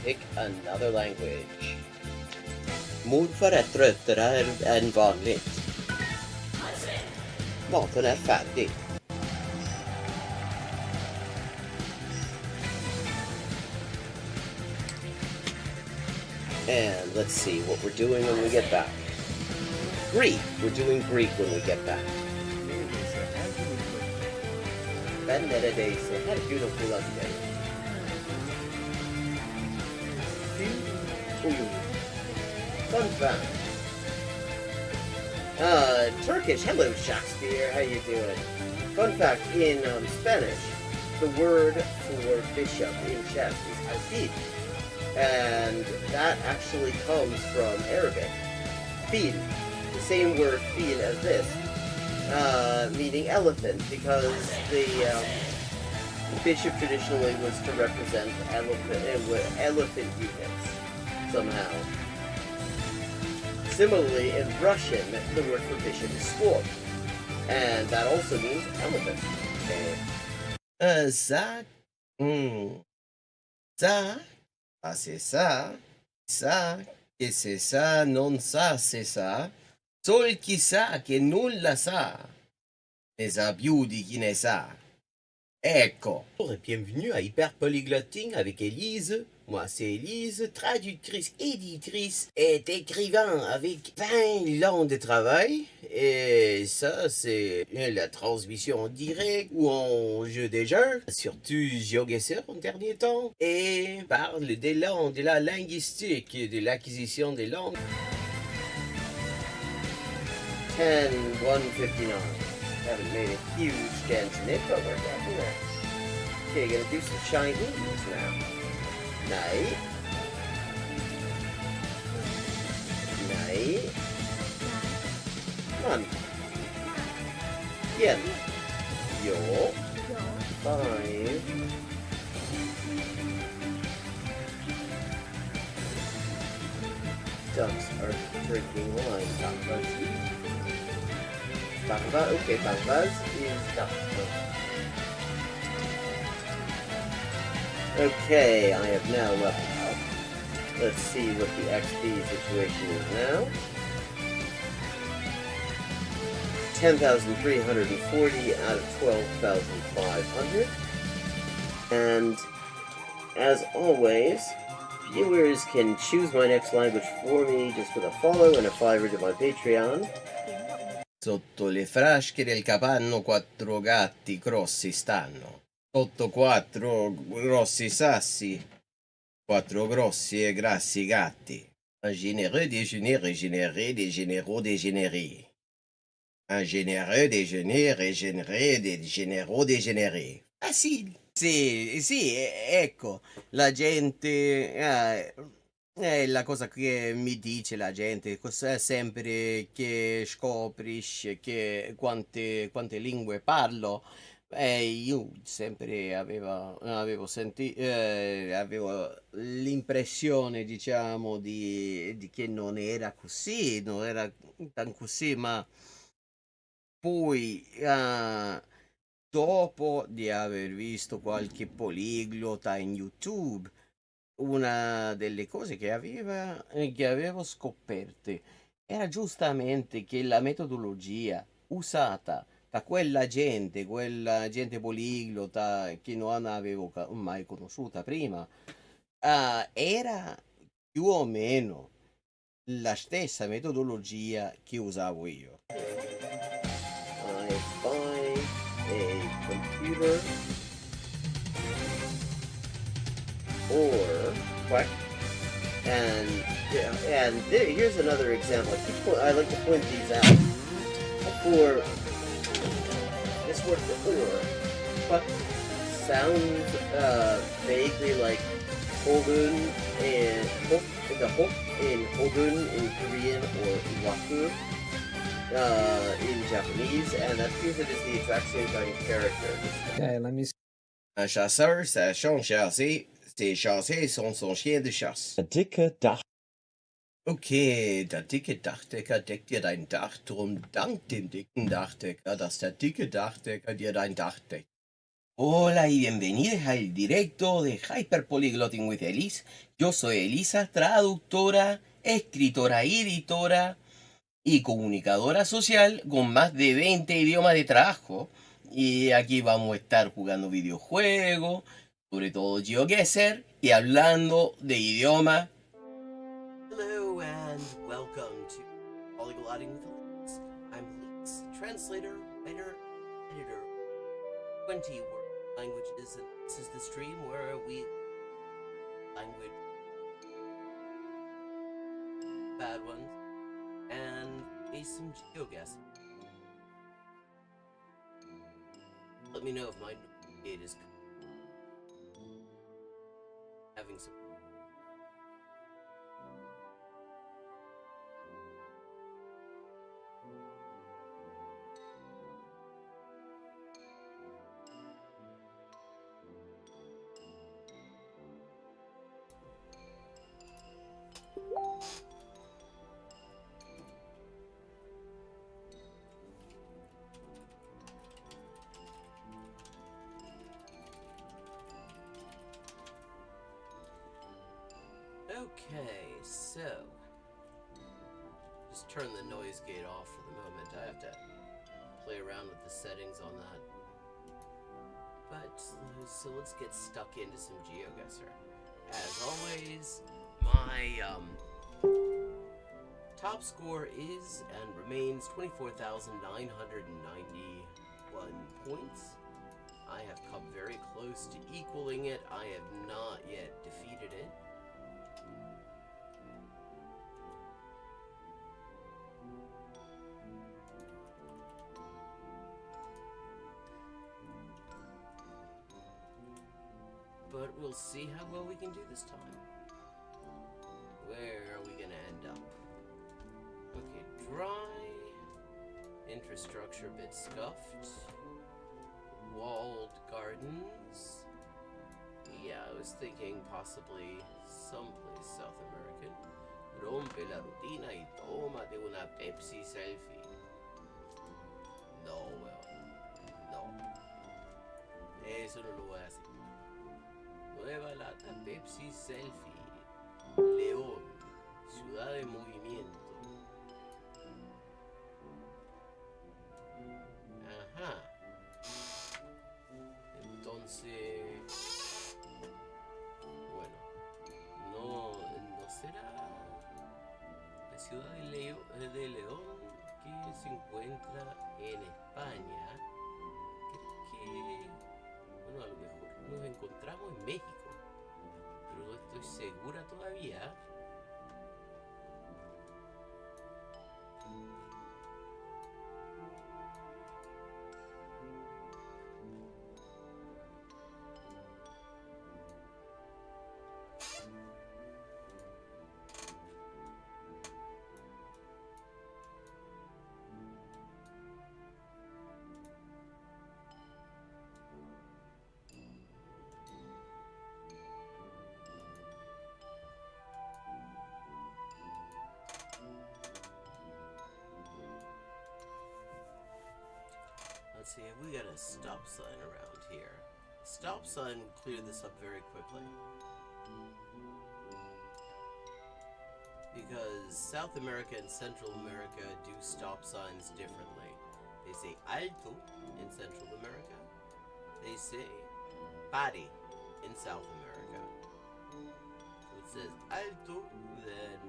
pick another language. Moodför tröttare än vanligt. Maten är färdig. And let's see what we're doing when we get back. Greek. We're doing Greek when we get back. Had a beautiful lunch day. Fun fact. Turkish. Hello, Shakespeare. How you doing? Fun fact, in Spanish, the word for bishop in chess is alfil. And that actually comes from Arabic. Fil. The same word fil as this. Meaning elephant, because the bishop traditionally was to represent elephant units somehow. Similarly, in Russian, the word for bishop is sword, and that also means elephant. Ça, c'est ça, que c'est ça, non ça, c'est ça. Sol chi sa che nulla sa, ne sa più di chi ne sa. Ecco. Bonjour et bienvenue à Hyper Polyglotting avec Élise. Moi, c'est Élise, traductrice, éditrice et écrivain avec 20 ans de travail. Et ça, c'est la transmission en direct ou en jeu des jeux, surtout GeoGuessr en dernier temps. Et parle des langues, de la linguistique, de l'acquisition des langues. 10:159. Haven't made a huge dent in it, but we're getting there. Okay, gonna do some Chinese now. Night. Night. None. Yen. Yo. 5. Ducks are drinking wine. Barbaz, okay, Barbaz is duck. Okay, I have now leveled up. Let's see what the XP situation is now. 10,340 out of 12,500. And as always, viewers can choose my next language for me just with a follow and a $5 to my Patreon. Sotto le frasche del capanno 4 gatti grossi stanno. Sotto 4 grossi sassi, 4 grossi e grassi gatti. Un généreux déjeuner régénéré des généraux dégénérés. Un généreux déjeuner régénéré des généraux dégénérés. Facile. Sì, ecco, la gente... è la cosa che mi dice la gente, sempre che scoprisce che quante lingue parlo. Io sempre avevo l'impressione, diciamo, di che non era così, non era tan così, ma poi dopo di aver visto qualche poliglota in YouTube, una delle cose che avevo scoperte era giustamente che la metodologia usata da quella gente poliglota che non avevo mai conosciuta prima, era più o meno la stessa metodologia che usavo io. I buy a computer or what? And here's another example. I like to point these out. For this word for or sounds vaguely like Hogun and the hok in Hogun in Korean or waku in Japanese, and that means it is the exact same kind of character. Okay, let me see. Un chasseur, ça change chasser. Ses chassés sont son chien de chasse. Der dicke Dach. Okay, der dicke Dachdecker deckt dir dein Dach, drum dank dem dicken Dachdecker, dass der dicke Dachdecker dir dein Dach deckt. Hola y bienvenidos al directo de Hyperpolyglotting with Elise. Yo soy Elisa, traductora, escritora y editora y comunicadora social con más de 20 idiomas de trabajo. Y aquí vamos a estar jugando videojuegos, sobre todo GeoGuessr, y hablando de idiomas. Hello and welcome to Polyglotting with Elise. I'm Elise, translator, writer, editor, 20 languages, and this is the stream where we language bad ones and some GeoGuessr. Let me know if my gate is having some. Okay, so just turn the noise gate off for the moment. I have to play around with the settings on that. But so let's get stuck into some GeoGuessr. As always, my top score is and remains 24,991 points. I have come very close to equaling it. I have not yet defeated it. But we'll see how well we can do this time. Where are we gonna end up? Okay, dry. Infrastructure bit scuffed. Walled gardens. Yeah, I was thinking possibly someplace South American. Rompe la rutina y tómate una Pepsi selfie. No, weón. No. Eso no lo voy a hacer. Nueva lata Pepsi selfie. León. Ciudad de movimiento. Ajá. Entonces, bueno, no será la ciudad de León que se encuentra en España. Creo que, bueno, a lo mejor nos encontramos en México, pero no estoy segura todavía. Let's see, have we got a stop sign around here? Stop sign will clear this up very quickly. Because South America and Central America do stop signs differently. They say alto in Central America. They say pare in South America. So it says alto, then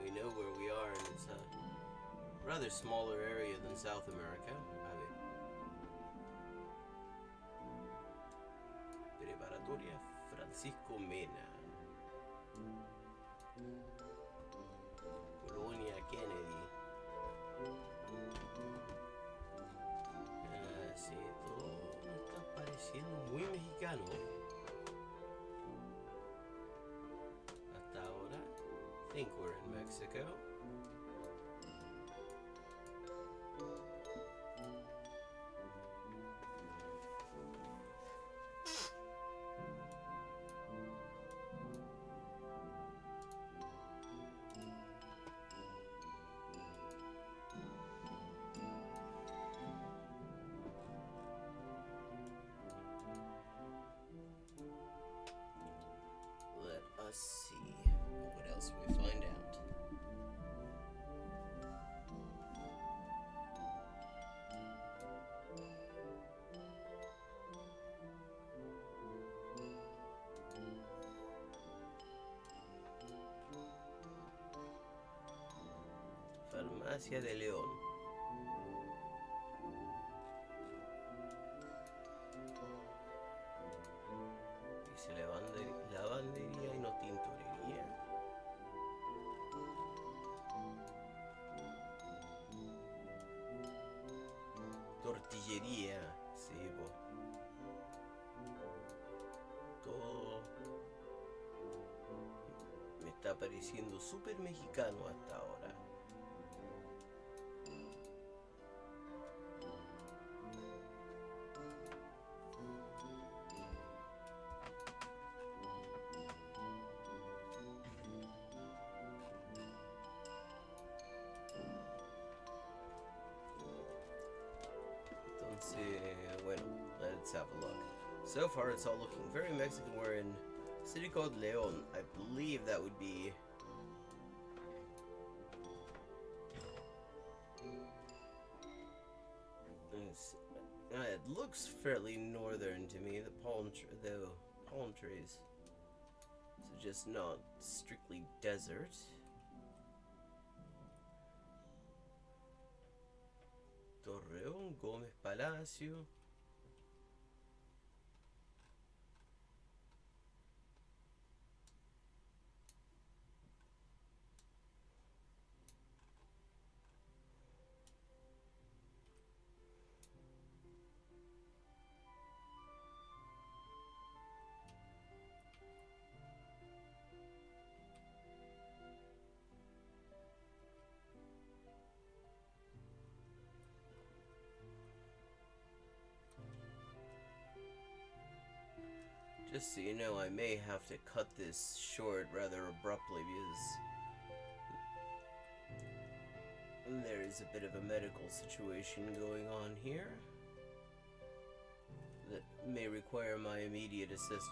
we know where we are, and it's a rather smaller area than South America. Preparatoria Francisco Mena. Colonia Kennedy. Sí, todo está pareciendo muy mexicano. Hasta ahora, I think we're in Mexico. farmacia de León. Dice lavandería y no tintorería. Tortillería, sí, po. Todo me está pareciendo súper mexicano hasta ahora. Entonces, bueno, let's have a look. So far, it's all looking very Mexican. We're in a city called León. I believe that would be... it looks fairly northern to me, the palm trees. So just not strictly desert. Torreón, Gómez Palacio. Just so you know, I may have to cut this short rather abruptly because there is a bit of a medical situation going on here that may require my immediate assistance.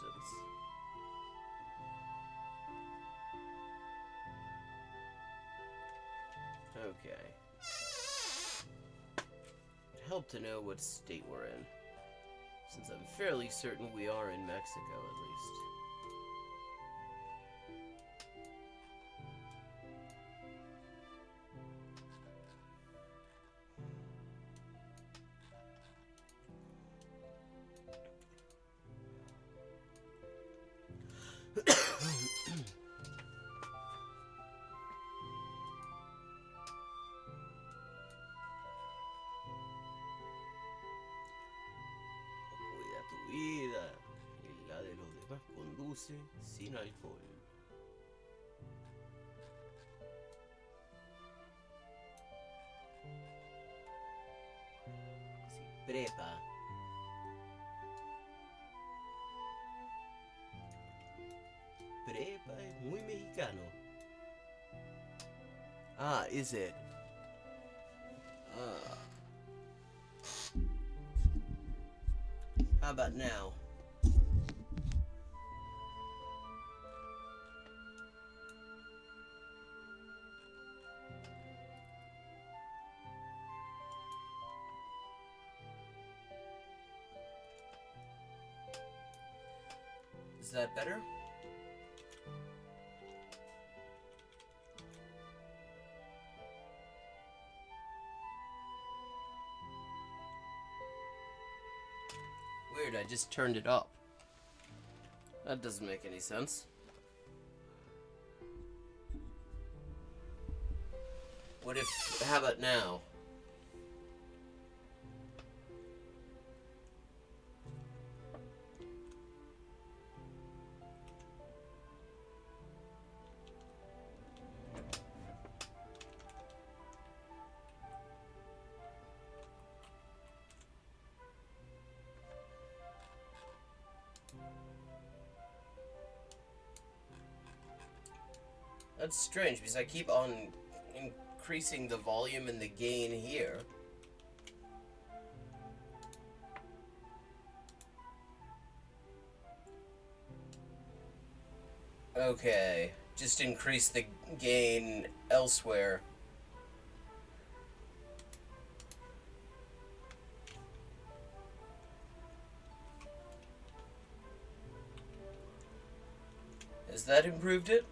Okay. It'd help to know what state we're in, since I'm fairly certain we are in Mexico, at least. Tu vida y la de los demás conduce sin alcohol. Sí, prepa. Prepa es muy mexicano. Ah, is it? How about now? Is that better? Weird, I just turned it up. That doesn't make any sense. What if, how about now? That's strange because I keep on increasing the volume and the gain here. Okay, just increase the gain elsewhere. Has that improved it?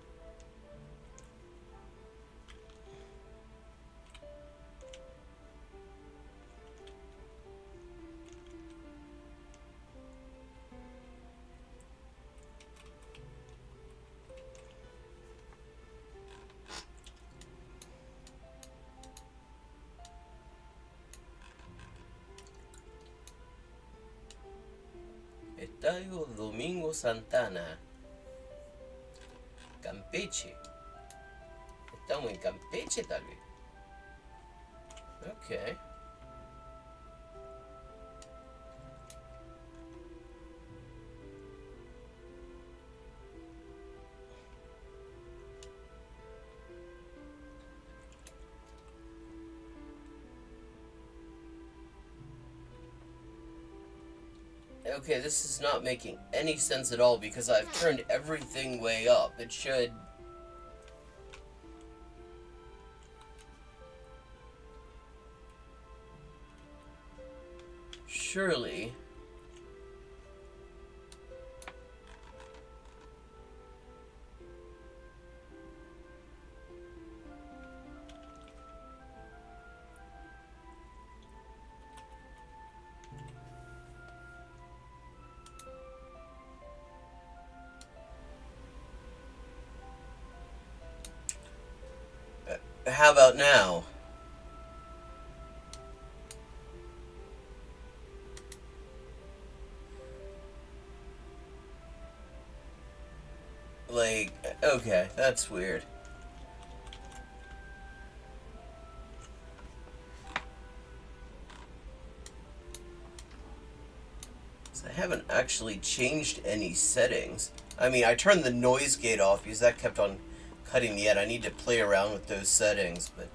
Estadio Domingo Santana. Campeche. Estamos en Campeche, tal vez. Ok. Okay, this is not making any sense at all because I've turned everything way up. It should... Surely... How about now? Like, okay, that's weird. So I haven't actually changed any settings. I mean, I turned the noise gate off because that kept on cutting the end. I need to play around with those settings, but,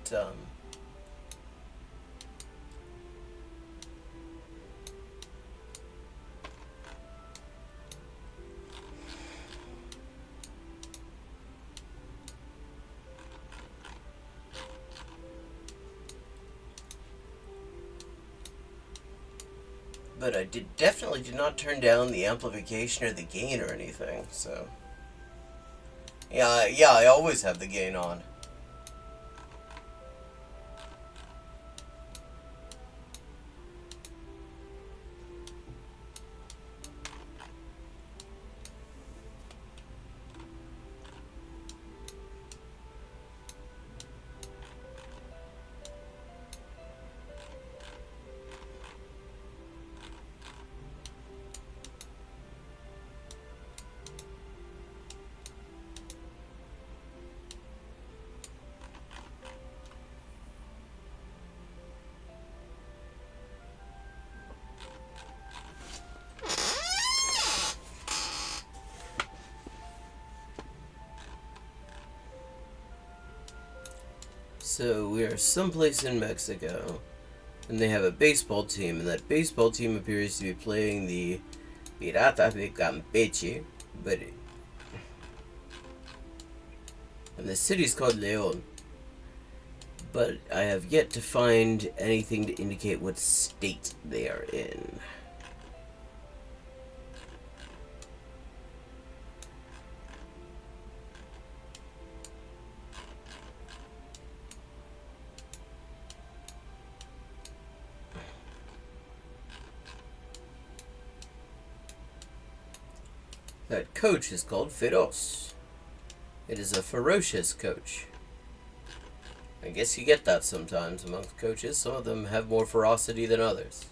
But I definitely did not turn down the amplification or the gain or anything, so... Yeah, I always have the gain on. So we are someplace in Mexico, and they have a baseball team, and that baseball team appears to be playing the Piratas de Campeche, and the city's called León. But I have yet to find anything to indicate what state they are in. That coach is called Feroz. It is a ferocious coach. I guess you get that sometimes amongst coaches. Some of them have more ferocity than others.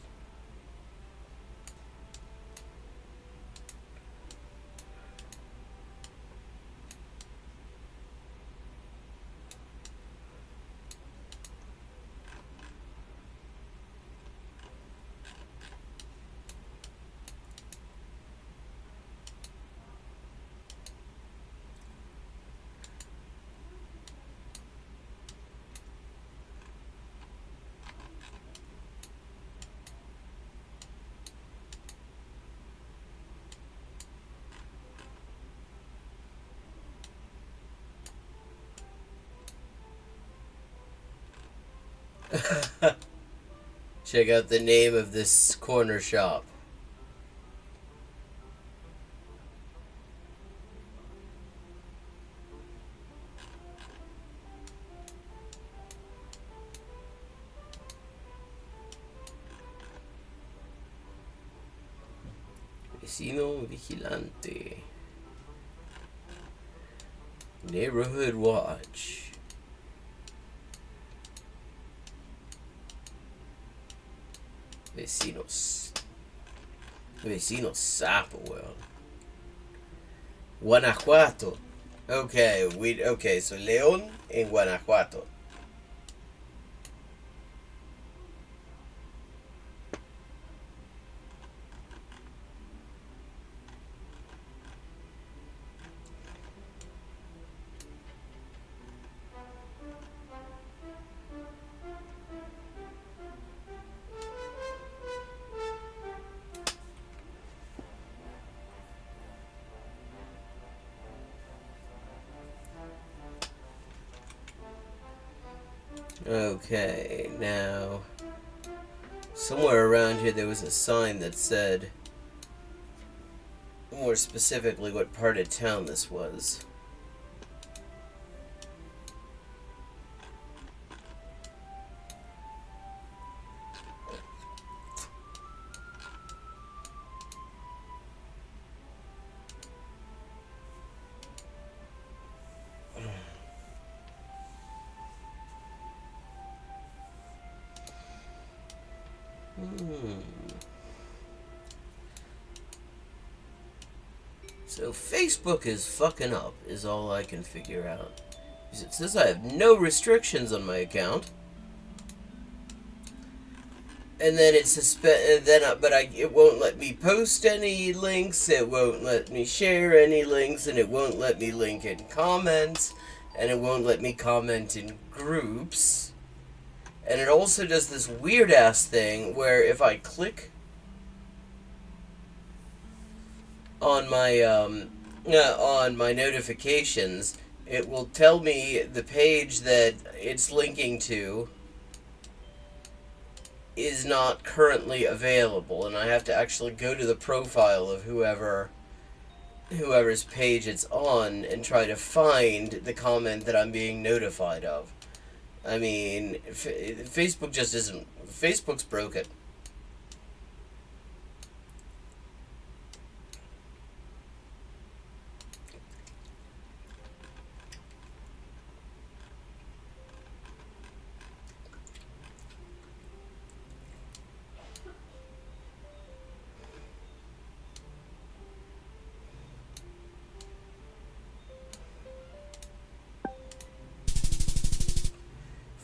Check out the name of this corner shop. Vecino Vigilante. Neighborhood Watch. Vecinos. Vecino sapo, weón. Guanajuato. Okay, so León en Guanajuato. Okay, now somewhere around here there was a sign that said more specifically what part of town this was. So Facebook is fucking up, is all I can figure out. It says I have no restrictions on my account, and then it it won't let me post any links. It won't let me share any links, and it won't let me link in comments, and it won't let me comment in groups. And it also does this weird ass thing where if I click on my notifications, it will tell me the page that it's linking to is not currently available, and I have to actually go to the profile of whoever's page it's on and try to find the comment that I'm being notified of. I mean, Facebook just isn't. Facebook's broken.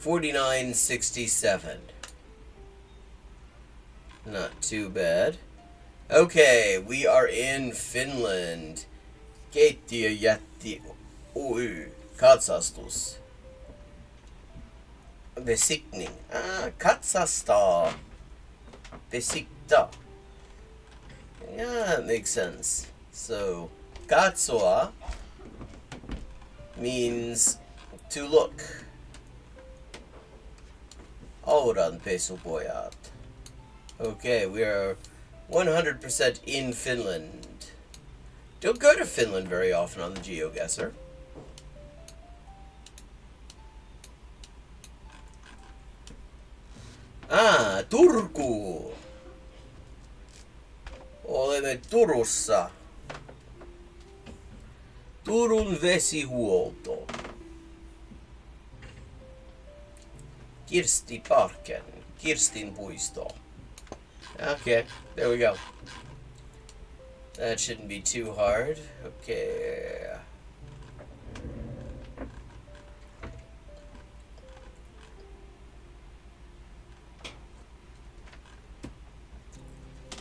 $49.67. Not too bad. Okay, we are in Finland. Keittiö jätti katsastus. Besiktning. Katsastaa. Besikta. Yeah, that makes sense. So, katsoa means to look. Auranpesupojat. Okay, we are 100% in Finland. Don't go to Finland very often on the GeoGuessr. Turku! Olemme Turussa. Turun vesihuolto. Kirstin puisto. Okay, there we go. That shouldn't be too hard. Okay.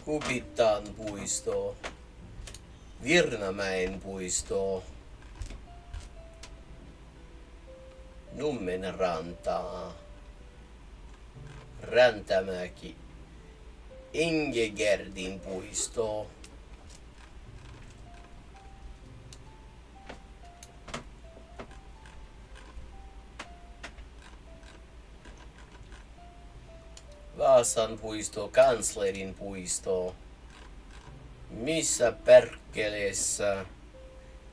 Kupittaan puisto. Virnamäen puisto. Nummen rantaa. Räntämäki. Ingegerdin puisto. Vaasan puisto, Kanslerin puisto. Missä perkeleessä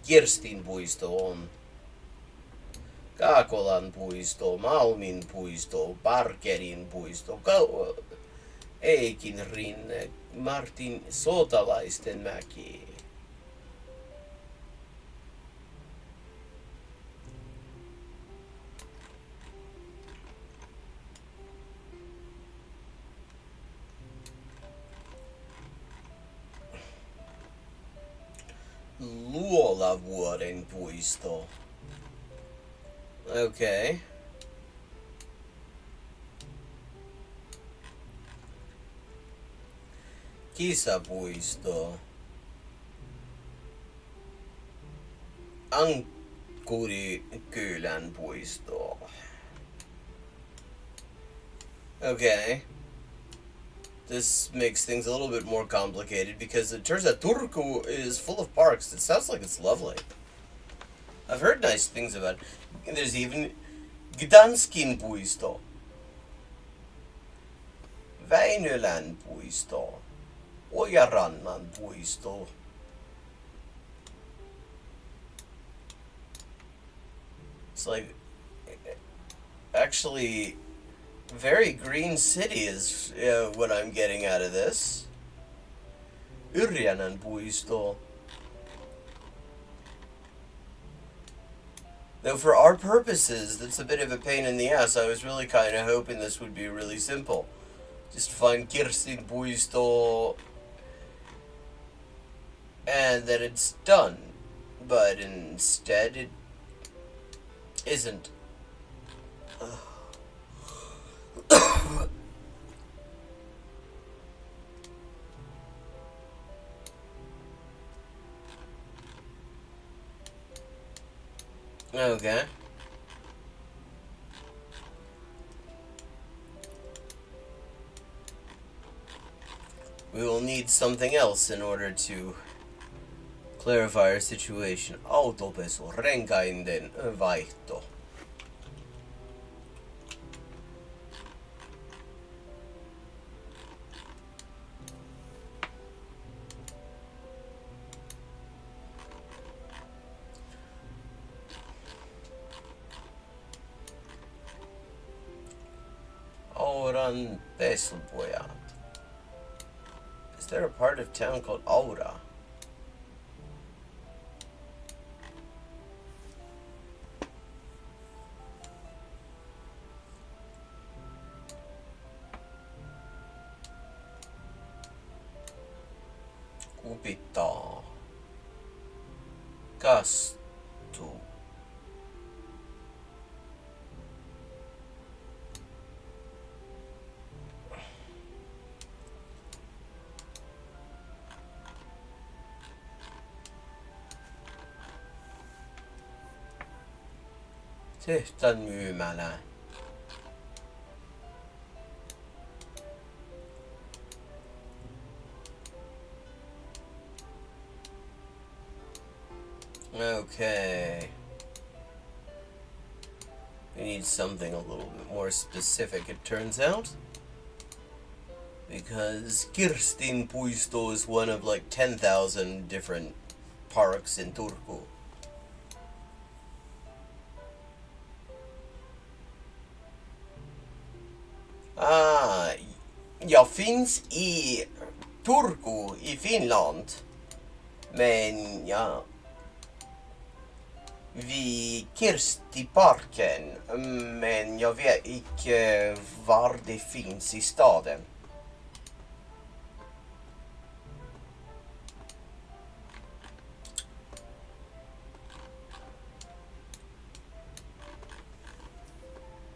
Kirstin puisto on? Kaakolan puisto, Malmin puisto, Parkerin puisto, Eikin rinne, Martin Sotalaisten mäki. olla vuoden puisto. Okay. Kisapuisto. Ankkurikylän puisto. Okay. This makes things a little bit more complicated because it turns out Turku is full of parks. It sounds like it's lovely. I've heard nice things about it. There's even Gdanskin puisto. Väinölän puisto. Ojarannan puisto. It's like, actually, very green city is what I'm getting out of this. Yrjänän puisto. Though for our purposes, that's a bit of a pain in the ass. I was really kind of hoping this would be really simple. Just find Kirstin puisto and then it's done. But instead it isn't. Okay. We will need something else in order to clarify our situation. Autopesu, renkaiden vaihto. Auran pesupojat. Is there a part of town called Aura? Kupittaa. Kastu. Tehtaan myymälä. Okay. We need something a little bit more specific, it turns out. Because Kirstin puisto is one of like 10,000 different parks in Turku. Jag finns i Turku i Finland. Men ja, vid Kirstiparken. Men jag vet inte var det finns i staden.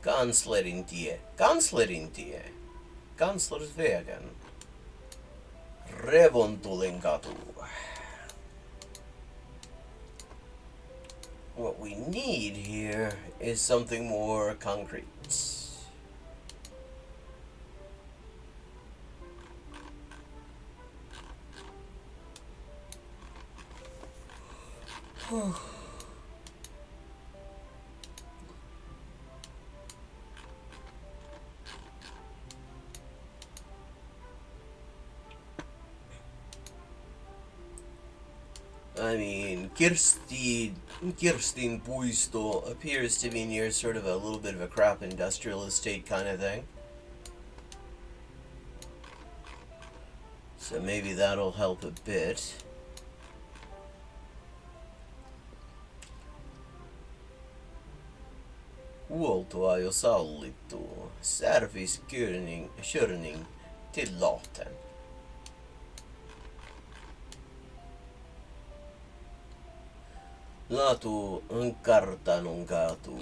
Kanslerin tie. Kanslersvägen. Revontulin katu. What we need here is something more concrete. I mean, Kirstin puisto appears to be near sort of a little bit of a crap industrial estate kind of thing. So maybe that'll help a bit. Huoltoajo sallittu. Service-körning tillåten. Laatu kartanun kaatu.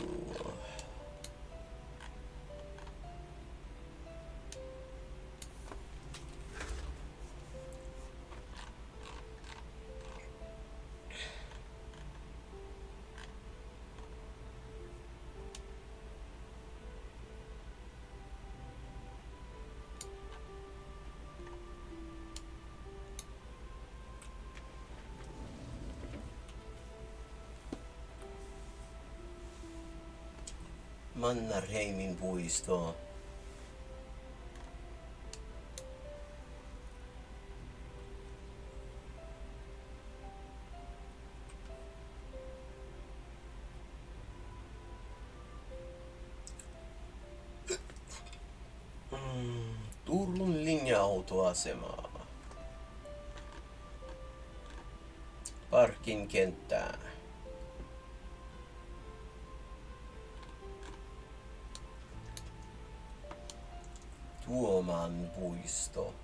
Mannerheimin puisto. Turun linja-autoasema. Parkin kenttää. Tuoman puisto.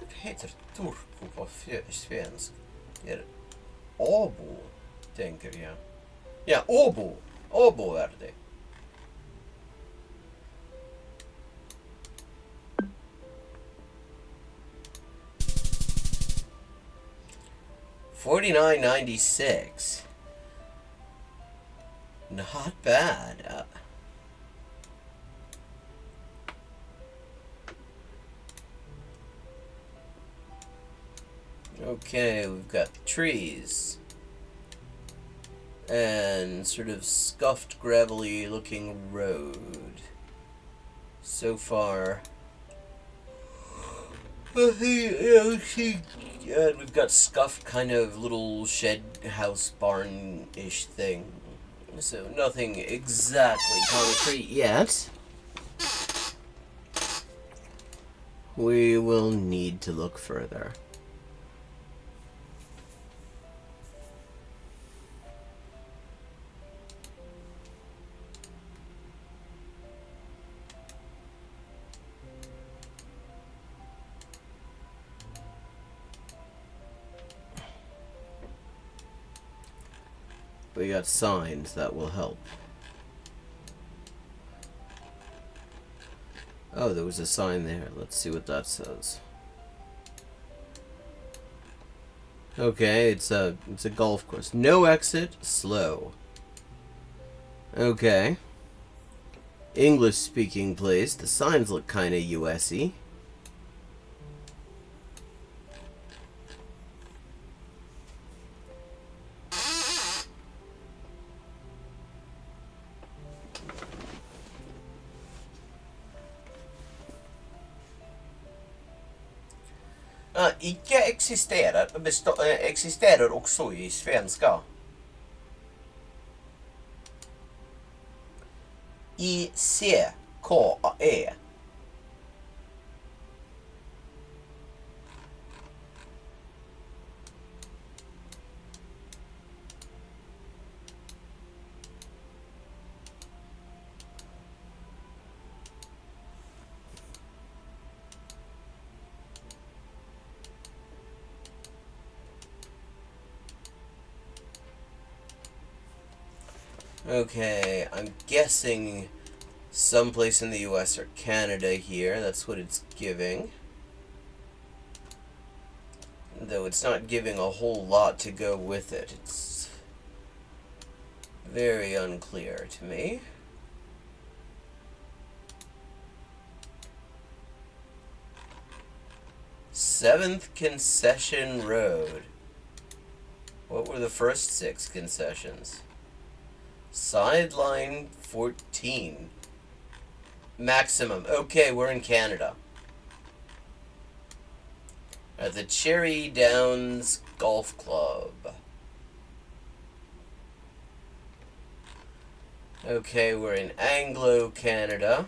Heter Turku på svenska? Det är Åbo, tänker jag. Ja, Åbo. Åbo är det. $49.96. Not bad. Okay, we've got trees. And sort of scuffed, gravelly looking road. So far. And we've got scuffed kind of little shed house barn-ish thing. So nothing exactly concrete yet. We will need to look further. We got signs that will help. Oh, there was a sign there. Let's see what that says. Okay, it's a golf course. No exit, slow. Okay. English speaking place. The signs look kinda US-y. Icke existerar också i svenska. ICKE. Okay, I'm guessing someplace in the US or Canada here. That's what it's giving. Though it's not giving a whole lot to go with it. It's very unclear to me. Seventh Concession Road. What were the first 6 concessions? Sideline 14. Maximum. Okay, we're in Canada. At the Cherry Downs Golf Club. Okay, we're in Anglo, Canada.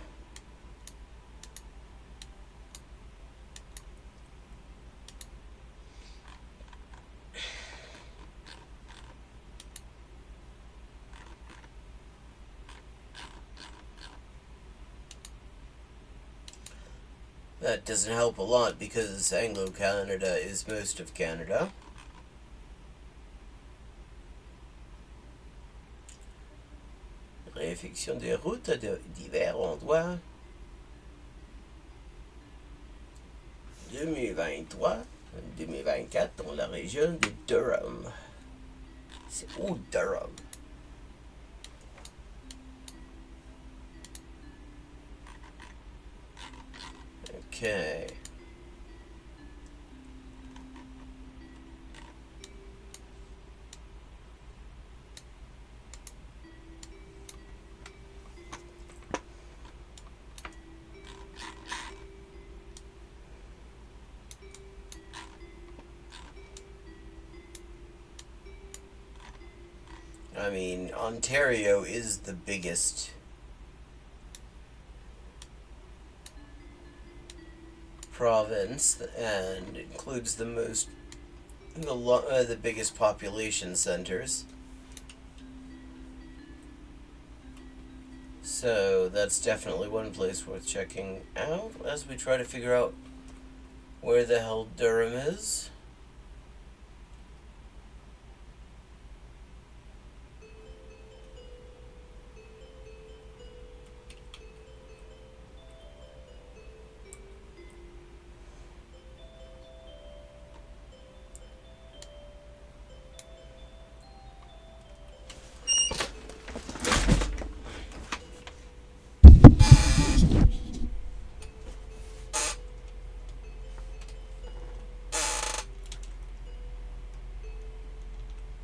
That doesn't help a lot because Anglo-Canada is most of Canada. Réfection des routes à divers endroits. 2023-2024 dans la région de Durham. C'est où Durham? Okay. I mean, Ontario is the biggest province and includes the biggest population centers. So that's definitely one place worth checking out as we try to figure out where the hell Durham is.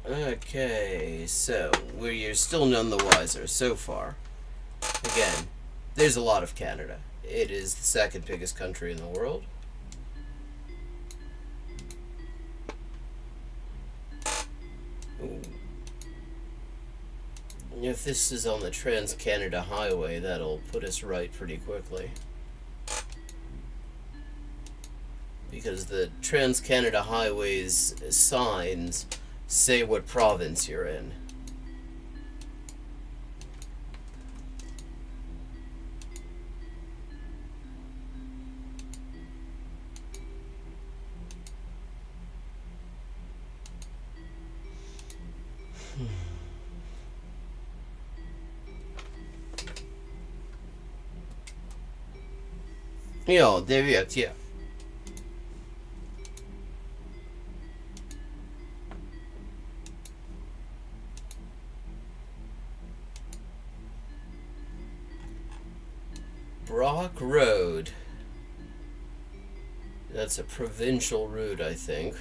Okay, so we're still none the wiser so far. Again, there's a lot of Canada. It is the second biggest country in the world. Ooh. If this is on the Trans-Canada Highway, that'll put us right pretty quickly. Because the Trans-Canada Highway's signs say what province you're in. Ja, det vet jag. Brock Road. That's a provincial route, I think.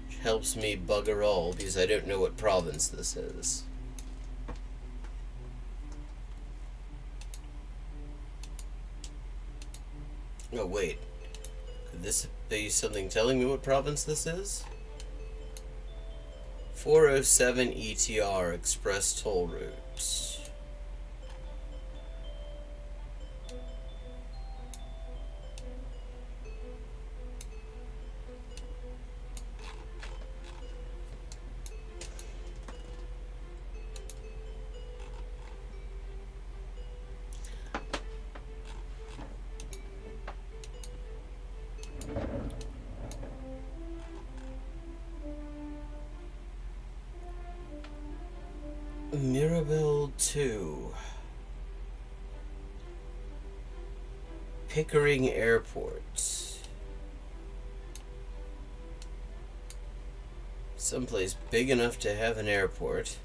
Which helps me bugger all because I don't know what province this is. Oh, wait. Could this be something telling me what province this is? 407 ETR Express Toll Route. Mirabel 2. Pickering Airport. Someplace big enough to have an airport.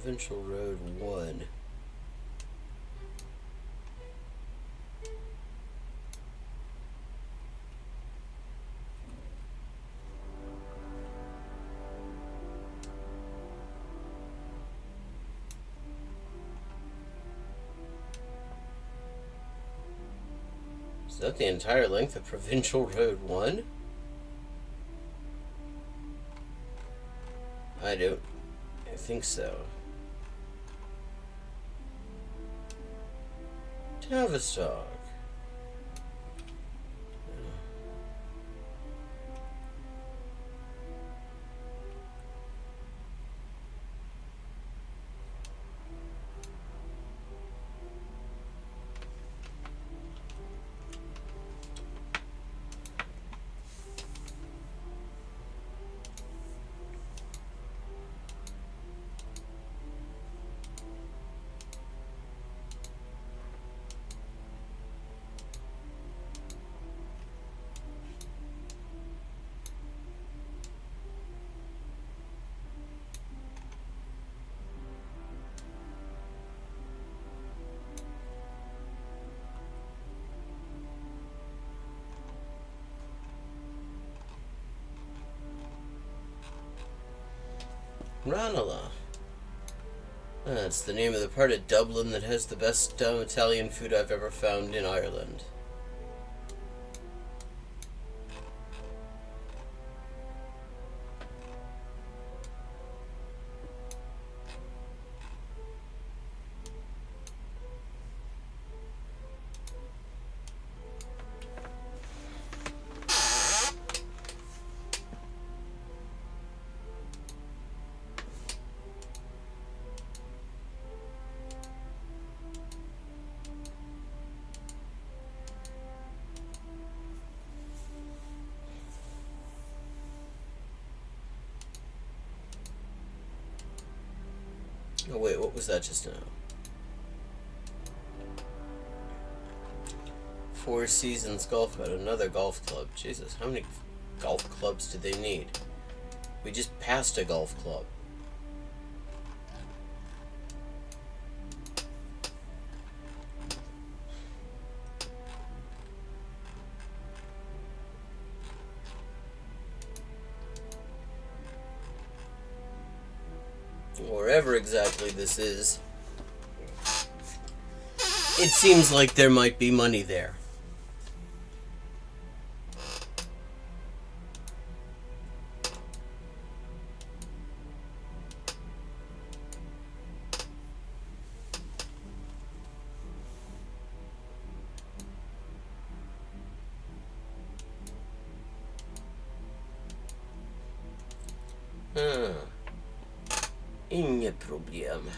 Provincial Road 1. Is that the entire length of Provincial Road 1? I think so. Tavistock. Ranelagh. That's the name of the part of Dublin that has the best Italian food I've ever found in Ireland. Oh wait, what was that just now? Four Seasons Golf Club, another golf club. Jesus, how many golf clubs do they need? We just passed a golf club. Wherever exactly this is, it seems like there might be money there. Inget problem.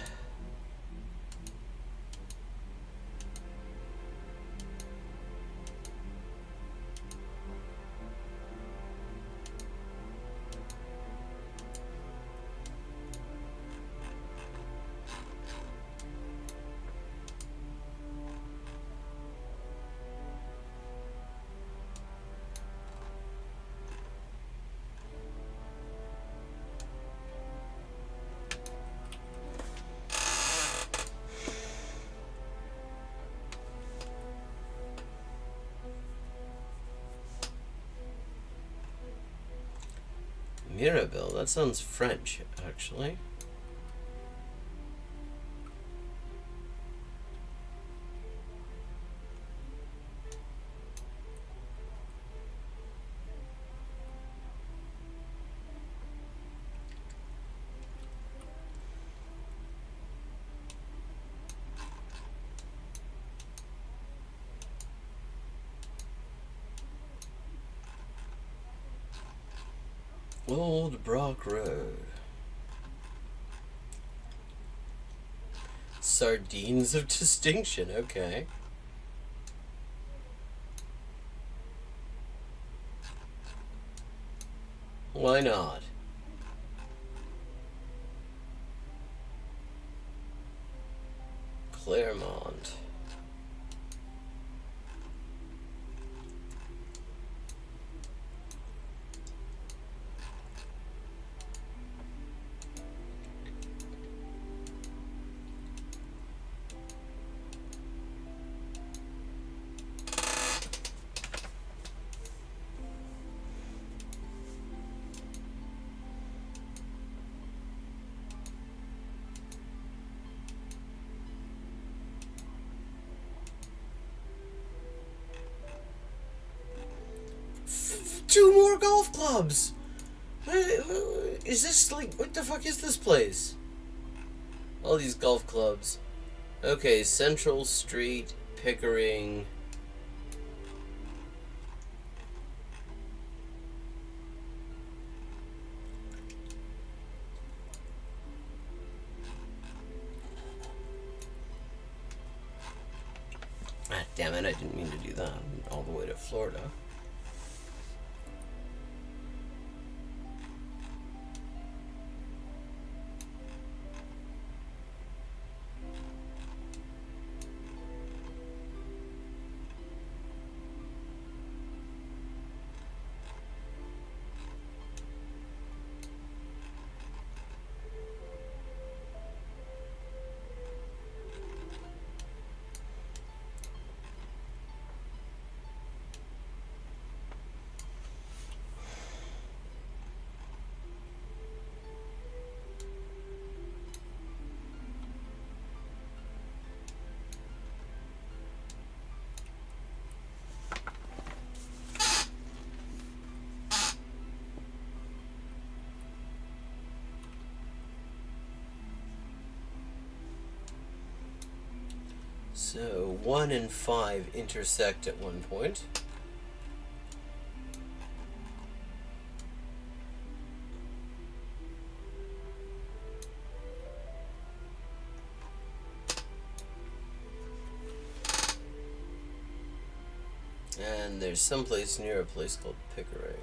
Mirabelle, that sounds French, actually. Old Brock Road. Sardines of distinction, okay. Why not? Claremont. Two more golf clubs! Is this like, what the fuck is this place? All these golf clubs. Okay, Central Street, Pickering. Ah, damn it, I didn't mean to do that. All the way to Florida. So 1 and 5 intersect at one point. And there's someplace near a place called Pickering.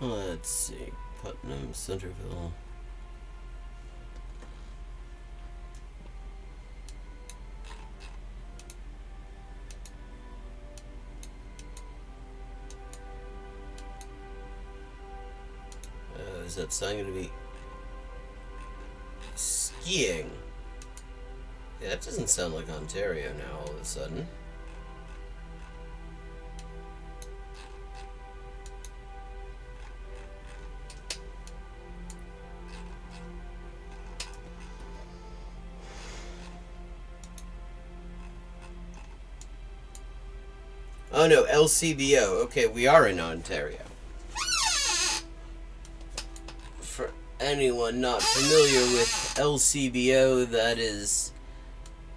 Let's see, Putnam, Centerville. Is that sign going to be skiing? Yeah, that doesn't sound like Ontario now all of a sudden. Oh no, LCBO. Okay, we are in Ontario. For anyone not familiar with LCBO, that is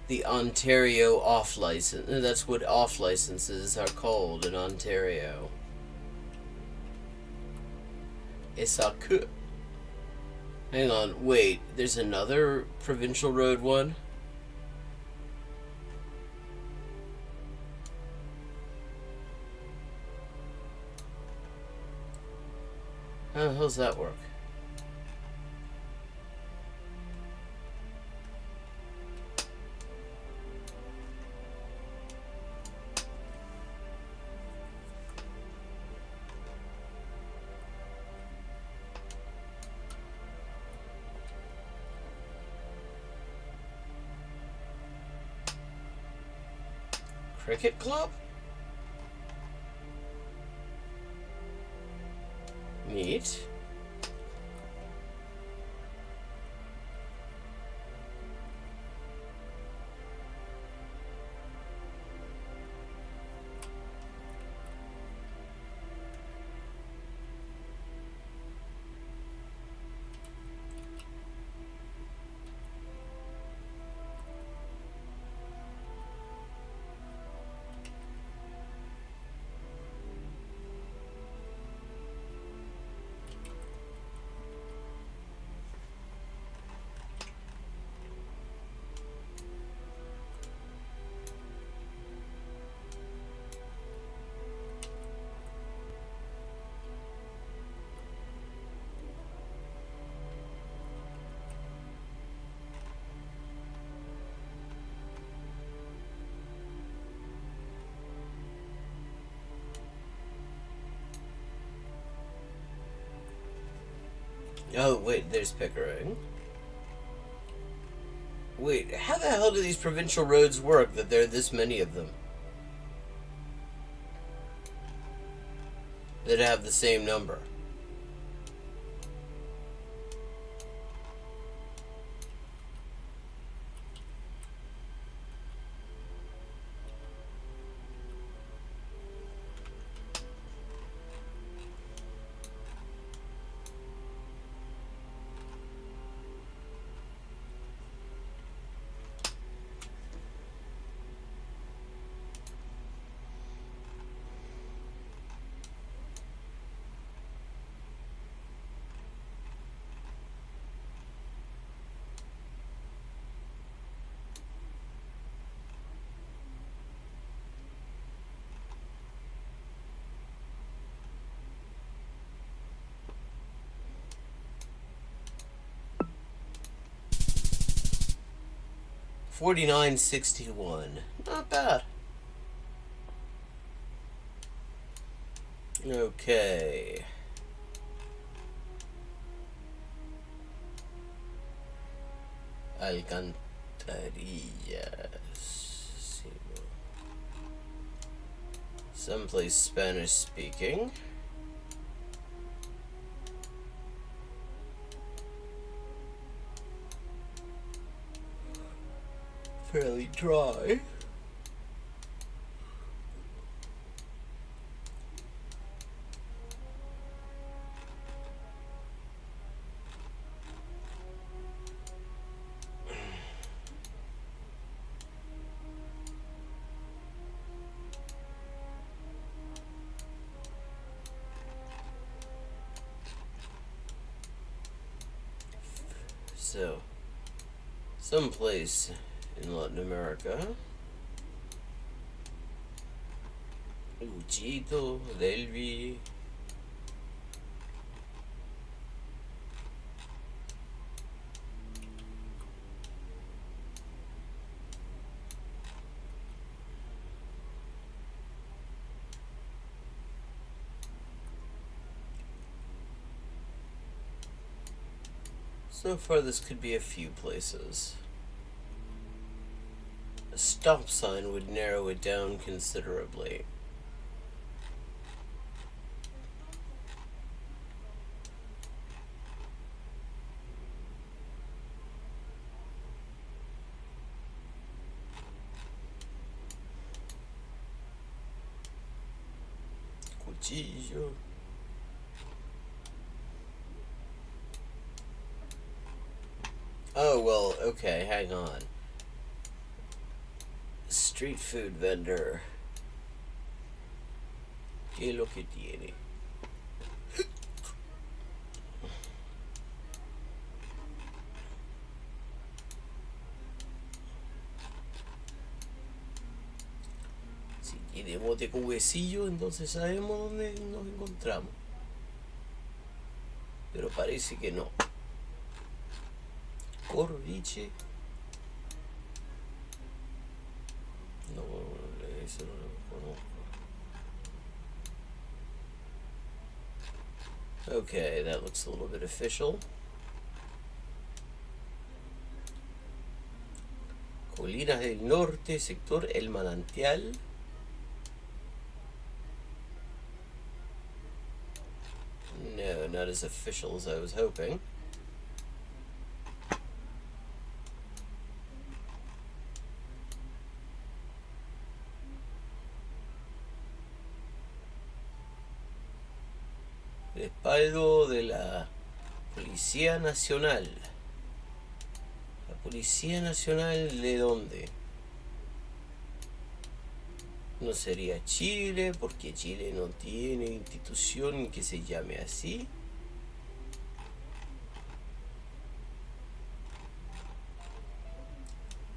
the Ontario off license. That's what off licenses are called in Ontario. SAQ. Hang on, wait, there's another provincial road one? How the hell's that work? cricket club? Neat. Oh, wait, there's Pickering. Wait, how the hell do these provincial roads work that there are this many of them? That have the same number? $49.61. Not bad. Okay. Alcantarillas. Someplace Spanish speaking. Fairly dry. So, someplace in Latin America. Luchito, Delvi. So far, this could be a few places. A stop sign would narrow it down considerably. Cuchillo. Oh, well, okay, hang on. Street food vendor. ¿Qué es lo que tiene? Si tiene bote con huesillo, entonces sabemos dónde nos encontramos. Pero parece que no. Corviche. No, eso no lo conozco. Okay, that looks a little bit official. Colinas del Norte, sector El Manantial. not as official as I was hoping. Respaldo de la Policía Nacional. ¿La Policía Nacional de dónde? No sería Chile, porque Chile no tiene institución que se llame así.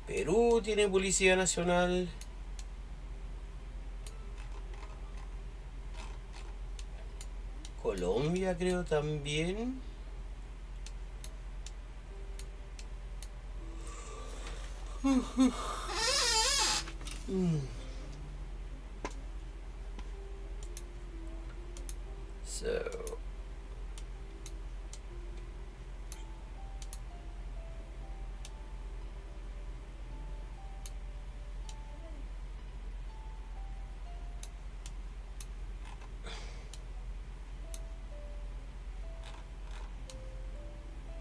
Perú tiene Policía Nacional. Colombia creo también. So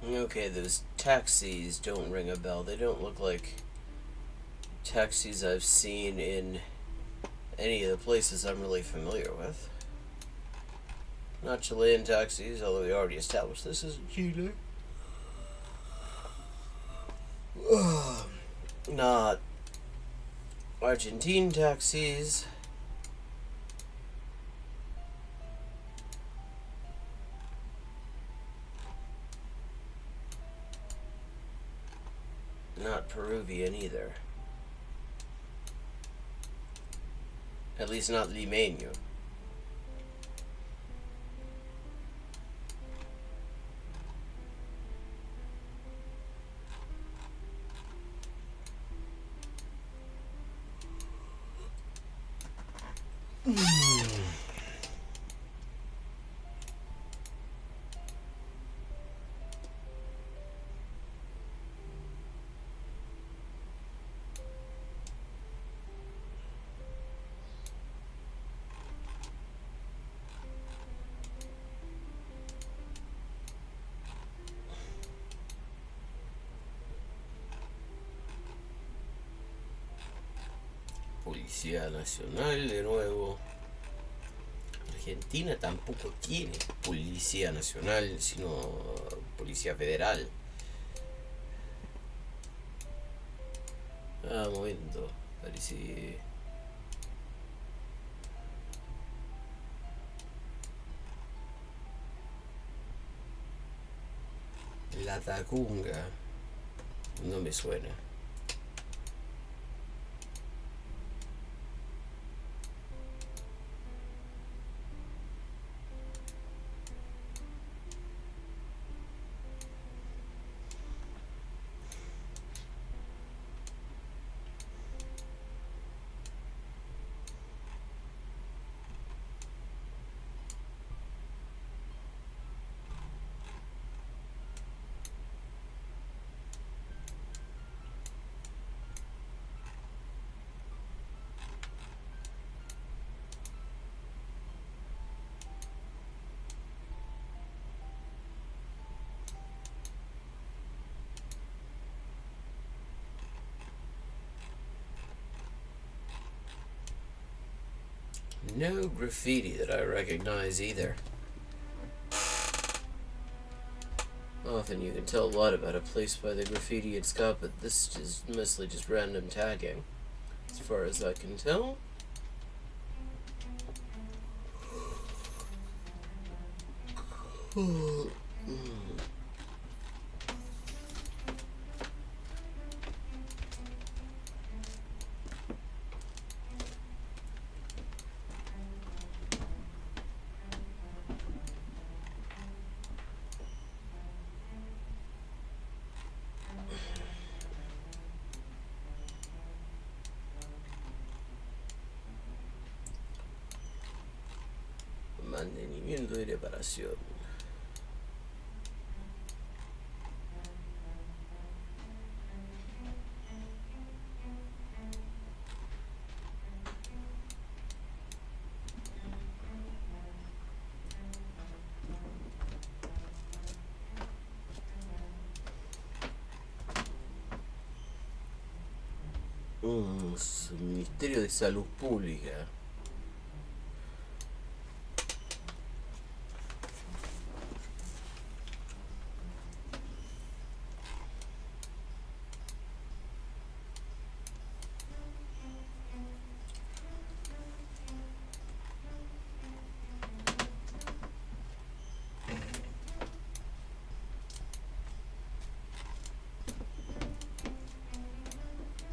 okay, those taxis don't ring a bell. They don't look like taxis I've seen in any of the places I'm really familiar with. Not Chilean taxis, although we already established this is Chile. Not Argentine taxis. Not Peruvian either. At least not limeño. Policía Nacional de nuevo. Argentina tampoco tiene Policía Nacional, sino Policía Federal. Ah, un momento. Parece... La Tacunga. No me suena. No graffiti that I recognize either. Often you can tell a lot about a place by the graffiti it's got, but this is mostly just random tagging, as far as I can tell. Mantenimiento y reparación. Ministerio de Salud Pública.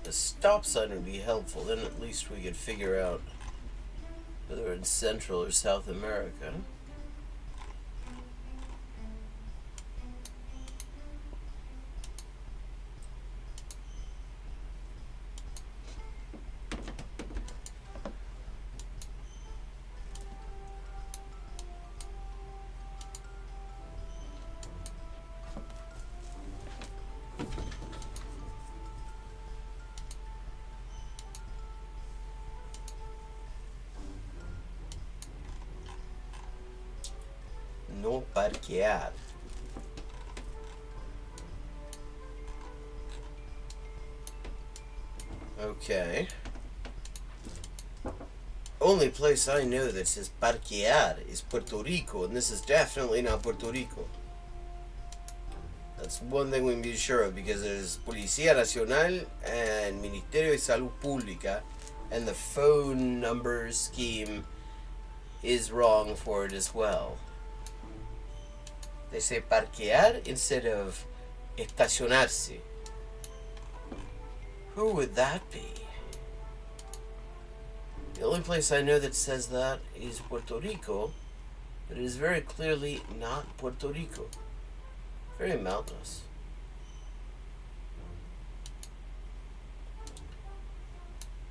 A stop sign would be helpful, then at least we could figure out whether we're in Central or South America. No parquear. Okay. Only place I know that says parquear is Puerto Rico, and this is definitely not Puerto Rico. That's one thing we can be sure of, because there's Policía Nacional and Ministerio de Salud Pública, and the phone number scheme is wrong for it as well. They say parquear instead of estacionarse. Who would that be? The only place I know that says that is Puerto Rico, but it is very clearly not Puerto Rico. Very mountainous.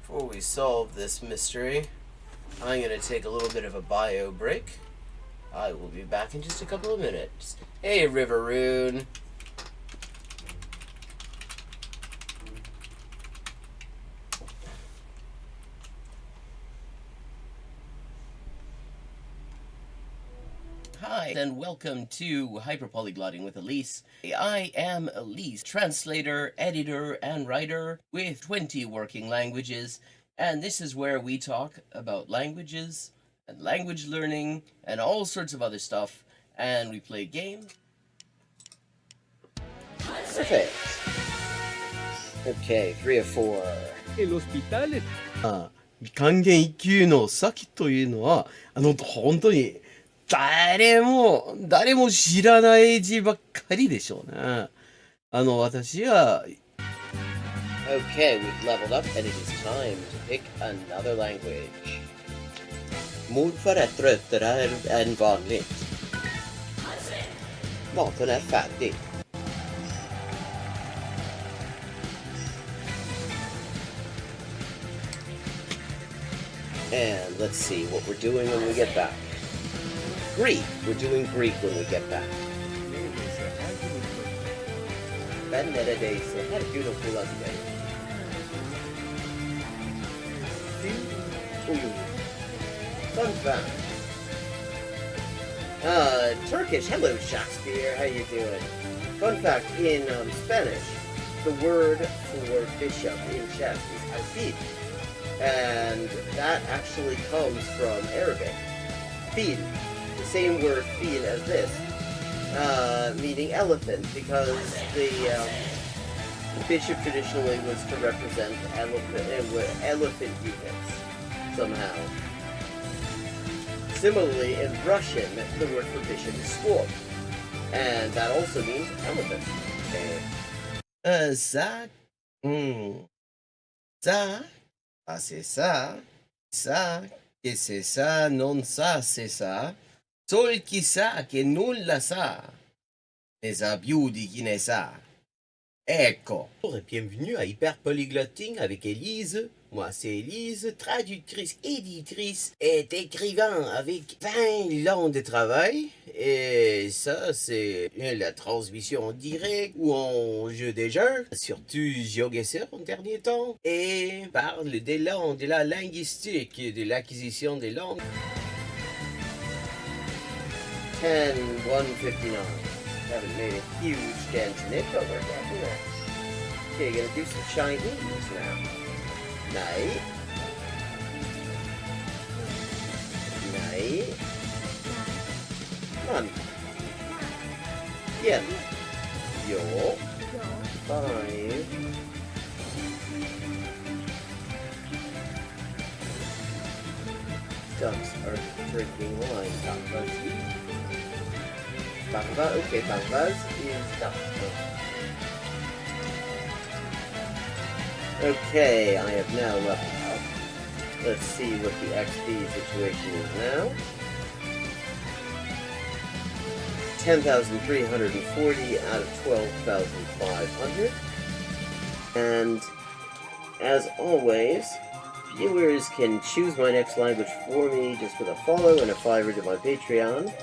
Before we solve this mystery, I'm going to take a little bit of a bio break. I will be back in just a couple of minutes. Hey, Riveroon. Hi, and welcome to Hyperpolyglotting with Elise. I am Elise, translator, editor, and writer with 20 working languages, and this is where we talk about languages and language learning and all sorts of other stuff, and we play games. Perfect. Okay, 3 of 4. El hospital 還元一級の先というのは、本当に誰も知らない字ばっかりでしょうね。私は Okay, we've leveled up and it is time to pick another language. Morfar är tröttare än vanligt. Maten är färdig. And let's see what we're doing when we get back. Greek. We're doing Greek when we get back. Ben neredeyse her gün okula giderim. Fun fact. Turkish. Hello, Shakespeare. How you doing? Fun fact, in Spanish, the word for bishop in chess is alfil. And that actually comes from Arabic. Fil. The same word fil as this. Meaning elephant, because the bishop traditionally was to represent elephant units somehow. Similarly, in Russian, the word for bishop is squab, and that also means elephant. Okay. Ça, ça, ah c'est ça, que c'est ça, non ça, c'est ça. Sol chi sa che nulla sa, ne sa più di chi ne sa. Ecco. Bonjour et bienvenue à Hyperpolyglotting avec Élise. Moi, c'est Élise, traductrice, éditrice et écrivain avec 20 ans de travail. Et ça, c'est la transmission en direct ou en jeu des jeux, surtout GeoGuessr en dernier temps. Et parle des langues, de la linguistique, de l'acquisition des langues. 10-159. Haven't made a huge dent in it, but we're getting there. Okay, gonna do some Chinese now. Nej. Nej. Man. Igen. Jo. 5. Ducks are drinking wine. Bambas. Bamba. Okay, Bambas is duck. Okay, I have now leveled up. Let's see what the XP situation is now. 10,340 out of 12,500. And as always, viewers can choose my next language for me just with a follow and a $5 to my Patreon.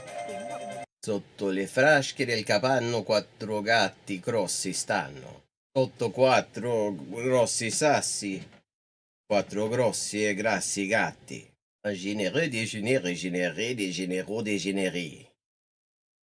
Sotto le frasche del capanno 4 gatti grossi stanno. Sotto 4 grossi sassi, 4 grossi e grassi gatti. Un généreux déjeuner régénéré des généraux dégénérés.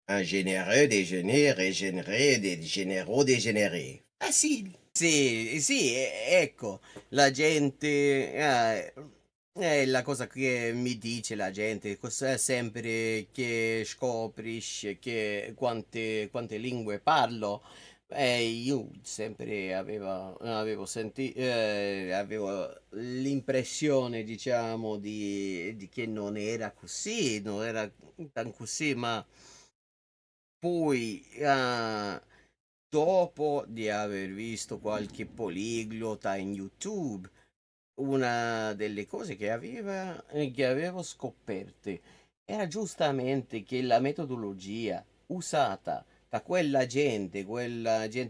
Un généreux déjeuner régénéré des généraux dégénérés. Facile. Sì, ecco, la gente è la cosa che mi dice la gente, sempre che scoprisce che quante lingue parlo. Io sempre avevo l'impressione, diciamo, di che non era così, non era tan così, ma poi, dopo di aver visto qualche poliglota in YouTube, una delle cose che avevo scoperte era giustamente che la metodologia usata da quella gente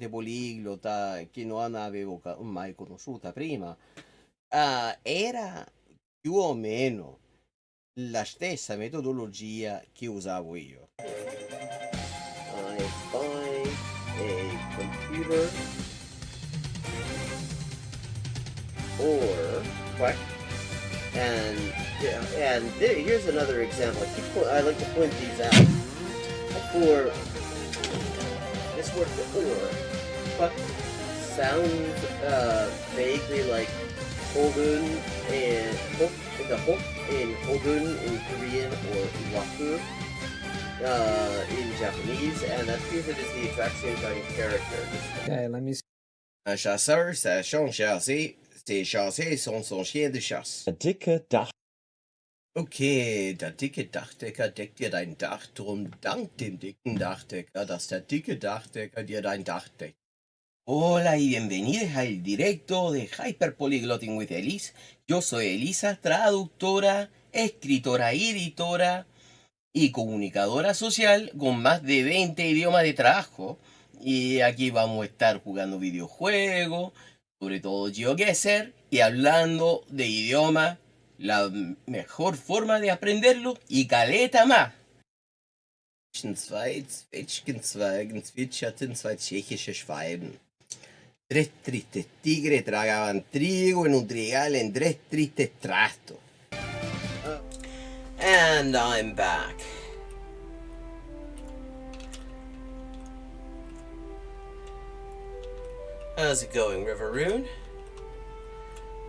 poliglota che non avevo mai conosciuta prima, era più o meno la stessa metodologia che usavo io. I buy a computer or what? And here's another example. I like to point these out. For this word for or, but sounds vaguely like Hogun and the hook in Hogun in Korean or Waku in Japanese, and that's because it is the exact same kind of character. Okay, let me see. Un chasseur, c'est son chassé, ses chassés sont son chien de chasse. Der dicke Dach. Okay, der dicke Dachdecker deckt dir dein Dach, drum dank dem dicken Dachdecker, dass der dicke Dachdecker dir dein Dach deckt. Hola y bienvenidos al directo de Hyperpolyglotting with Elise. Yo soy Elisa, traductora, escritora y editora y comunicadora social con más de 20 idiomas de trabajo. Y aquí vamos a estar jugando videojuegos, sobre todo GeoGuessr, y hablando de idiomas, la mejor forma de aprenderlo y caleta más. Zwei Zwetschgenzweigen zwitscherten zwei tschechische Schwalben. Tres tristes tigres tragaban trigo en un trigal en tres tristes trastos. And I'm back. How's it going, Riveroon?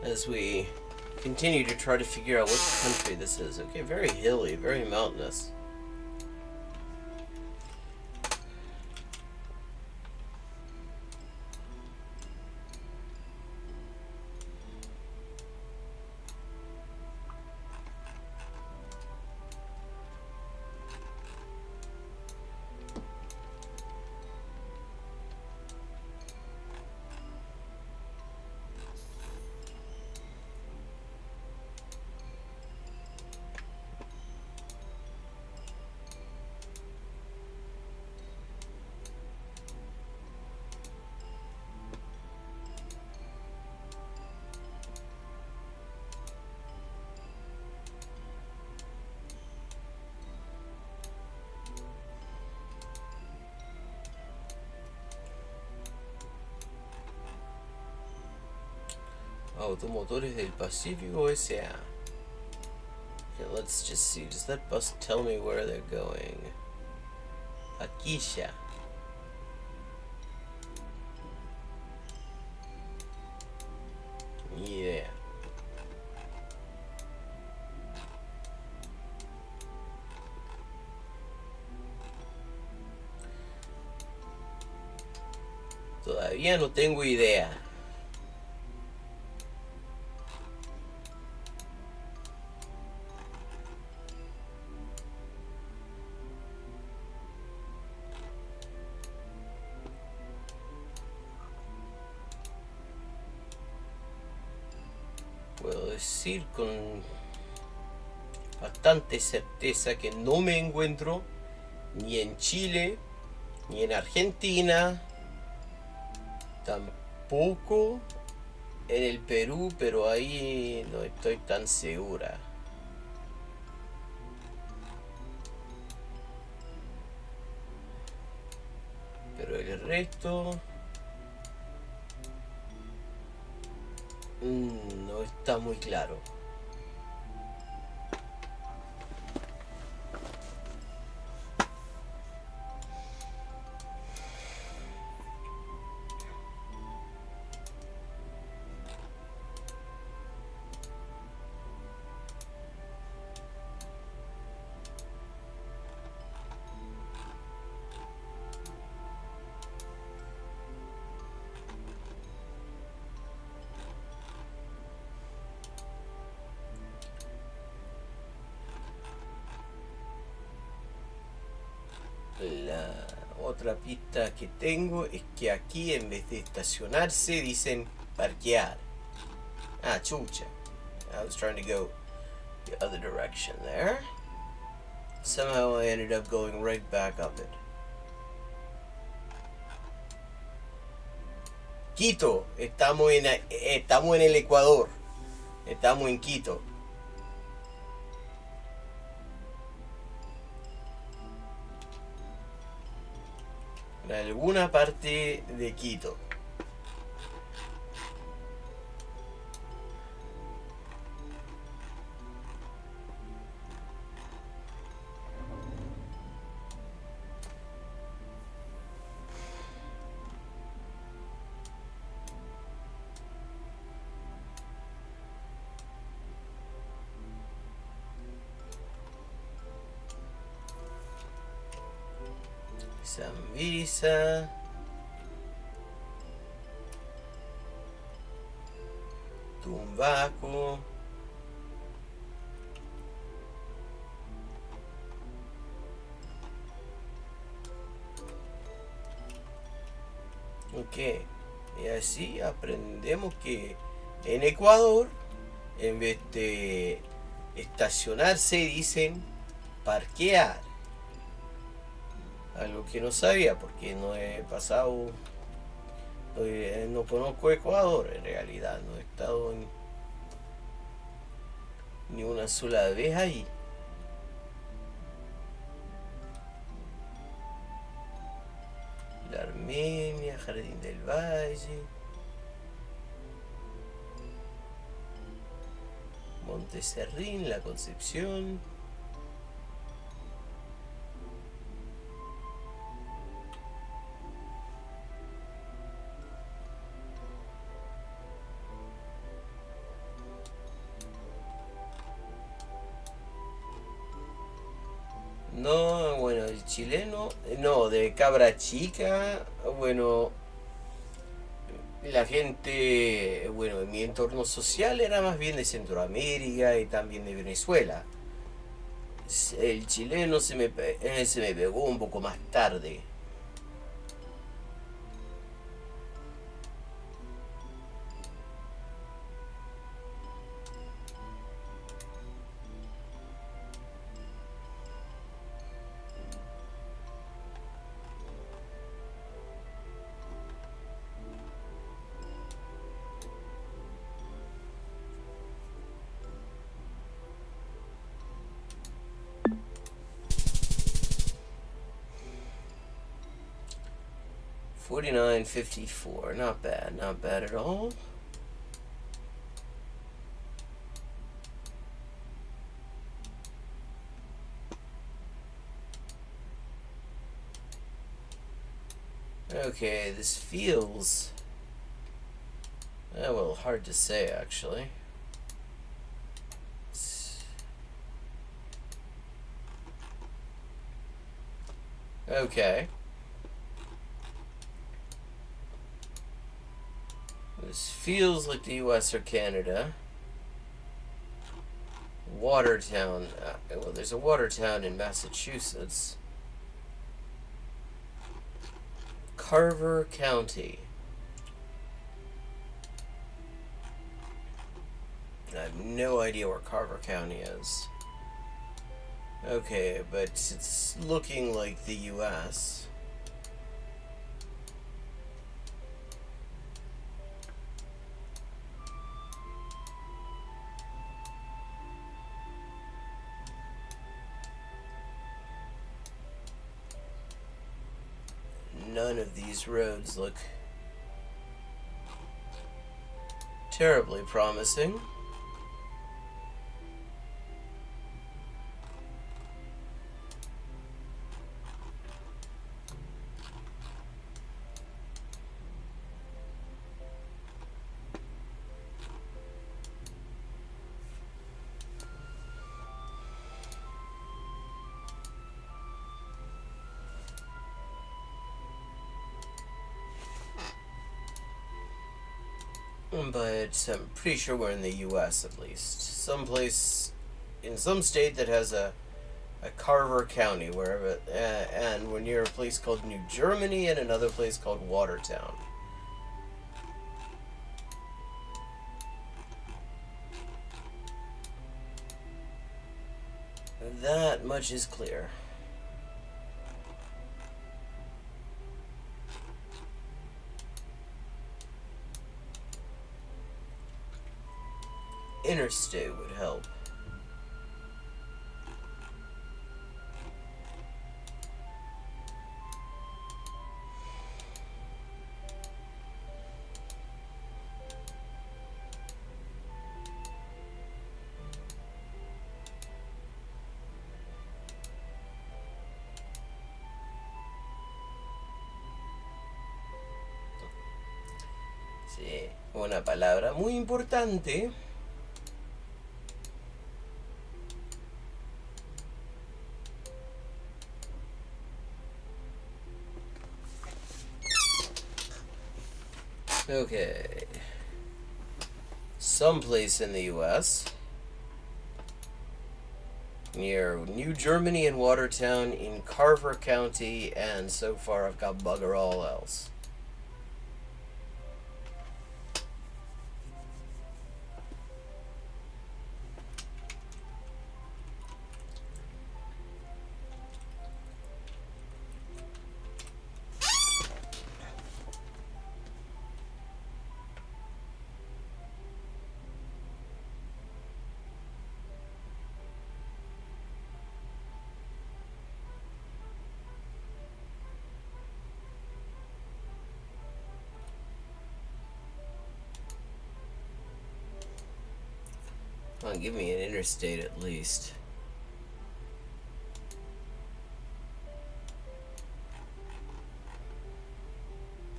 As we continue to try to figure out what country this is. Okay, very hilly, very mountainous. Automotores del Pacífico S.A. Okay, let's just see. Does that bus tell me where they're going? Aquisha. Yeah. Todavía no tengo idea. Puedo decir con bastante certeza que no me encuentro ni en Chile, ni en Argentina, tampoco en el Perú, pero ahí no estoy tan segura. Pero el resto no está muy claro. La otra pista que tengo es que aquí en vez de estacionarse dicen parquear. Ah, chucha. I was trying to go the other direction there. Somehow I ended up going right back up it. Quito, estamos en el Ecuador. Estamos en Quito. En alguna parte de Quito. Zambisa. Tumbaco. Ok, y así aprendemos que en Ecuador, en vez de estacionarse, dicen parquear. Algo que no sabía porque no he pasado, no conozco Ecuador en realidad, no he estado ni una sola vez ahí. La Armenia, Jardín del Valle, Monteserrín, La Concepción. No, bueno, el chileno, no, de Cabra Chica, bueno, la gente, bueno, en mi entorno social era más bien de Centroamérica y también de Venezuela. El chileno se me pegó un poco más tarde. $49.54, not bad at all. Okay, this feels, well, hard to say actually. Okay. This feels like the US or Canada. Watertown. Well, there's a Watertown in Massachusetts. Carver County. I have no idea where Carver County is. Okay, but it's looking like the US. None of these roads look terribly promising. But I'm pretty sure we're in the US at least. Someplace in some state that has a Carver County, wherever, and we're near a place called New Germany and another place called Watertown. That much is clear. Interstate would help. Sí, una palabra muy importante. Okay. Someplace in the US, near New Germany and Watertown in Carver County, and so far I've got bugger all else. Come on, give me an interstate at least.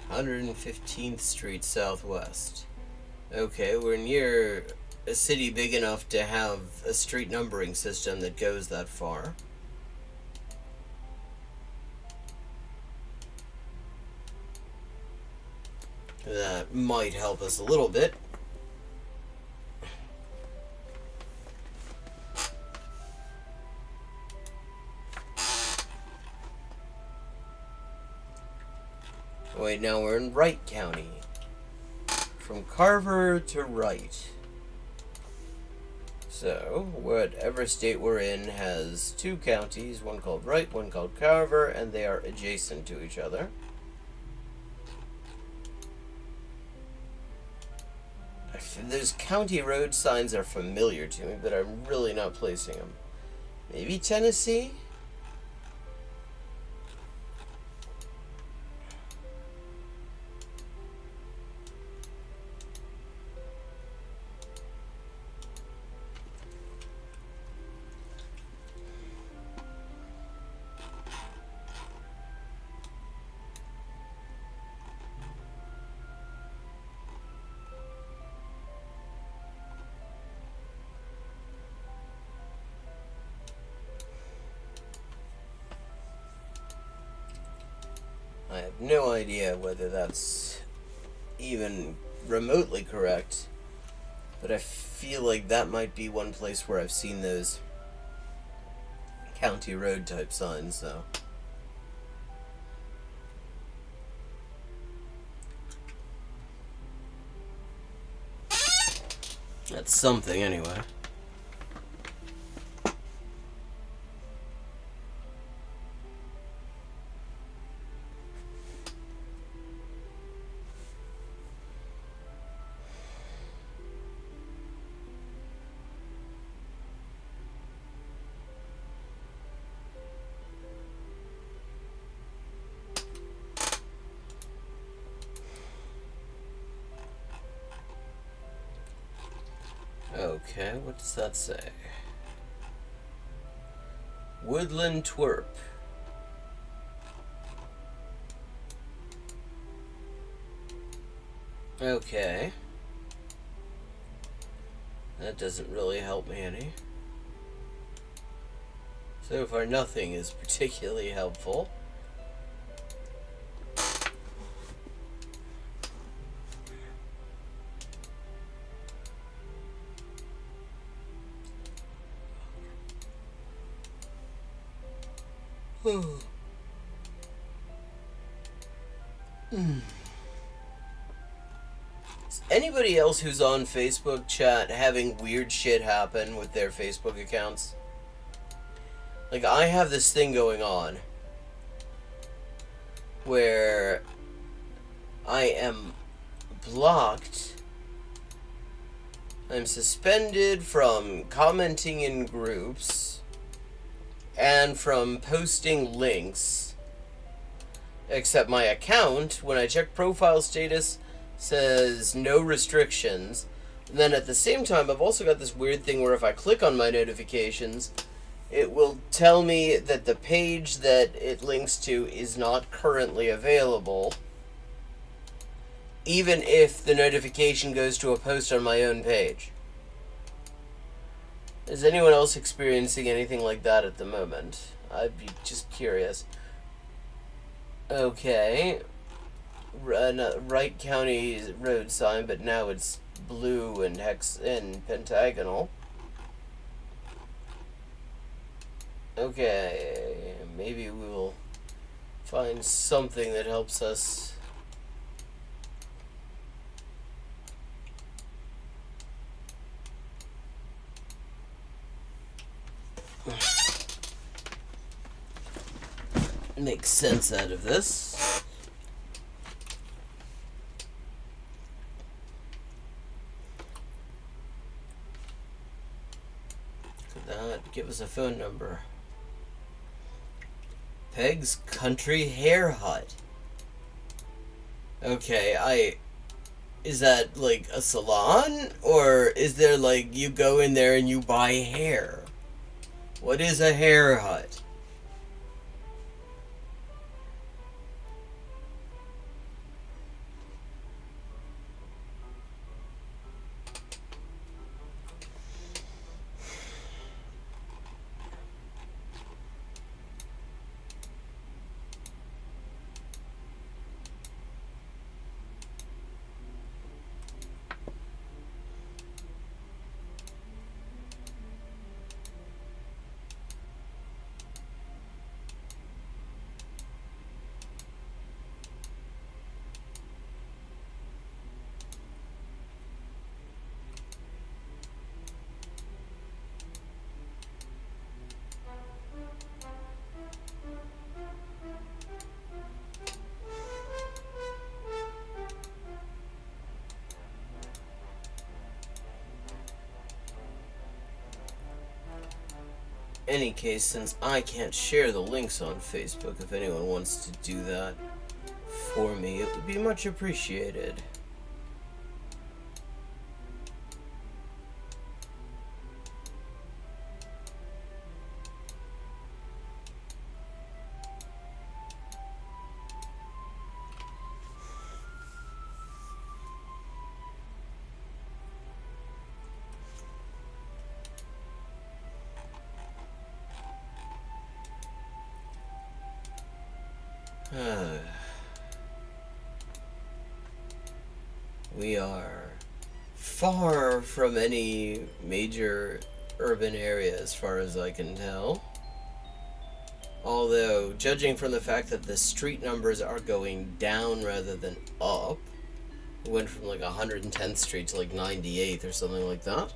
"115th Street Southwest." Okay, we're near a city big enough to have a street numbering system that goes that far. That might help us a little bit. Wait, now we're in Wright County. From Carver to Wright. So, whatever state we're in has two counties, one called Wright, one called Carver, and they are adjacent to each other. Those county road signs are familiar to me, but I'm really not placing them. Maybe Tennessee? I have no idea whether that's even remotely correct, but I feel like that might be one place where I've seen those county road type signs, so. That's something, anyway. Okay, what does that say? Woodland twerp. Okay. That doesn't really help me any. So far, nothing is particularly helpful. Is anybody else who's on Facebook chat having weird shit happen with their Facebook accounts? Like, I have this thing going on where I am blocked. I'm suspended from commenting in groups and from posting links. Except my account, when I check profile status, says no restrictions. And then at the same time, I've also got this weird thing where if I click on my notifications, it will tell me that the page that it links to is not currently available, even if the notification goes to a post on my own page. Is anyone else experiencing anything like that at the moment? I'd be just curious. Okay. Wright County road sign, but now it's blue and hex and pentagonal. Okay, maybe we will find something that helps us. Make sense out of this. Could that give us a phone number? Peg's Country Hair Hut. Okay, is that like a salon? Or is there like you go in there and you buy hair? What is a hair hut? Any case, since I can't share the links on Facebook, if anyone wants to do that for me, it would be much appreciated. We are far from any major urban area as far as I can tell. Although, judging from the fact that the street numbers are going down rather than up, it went from like 110th Street to like 98th or something like that.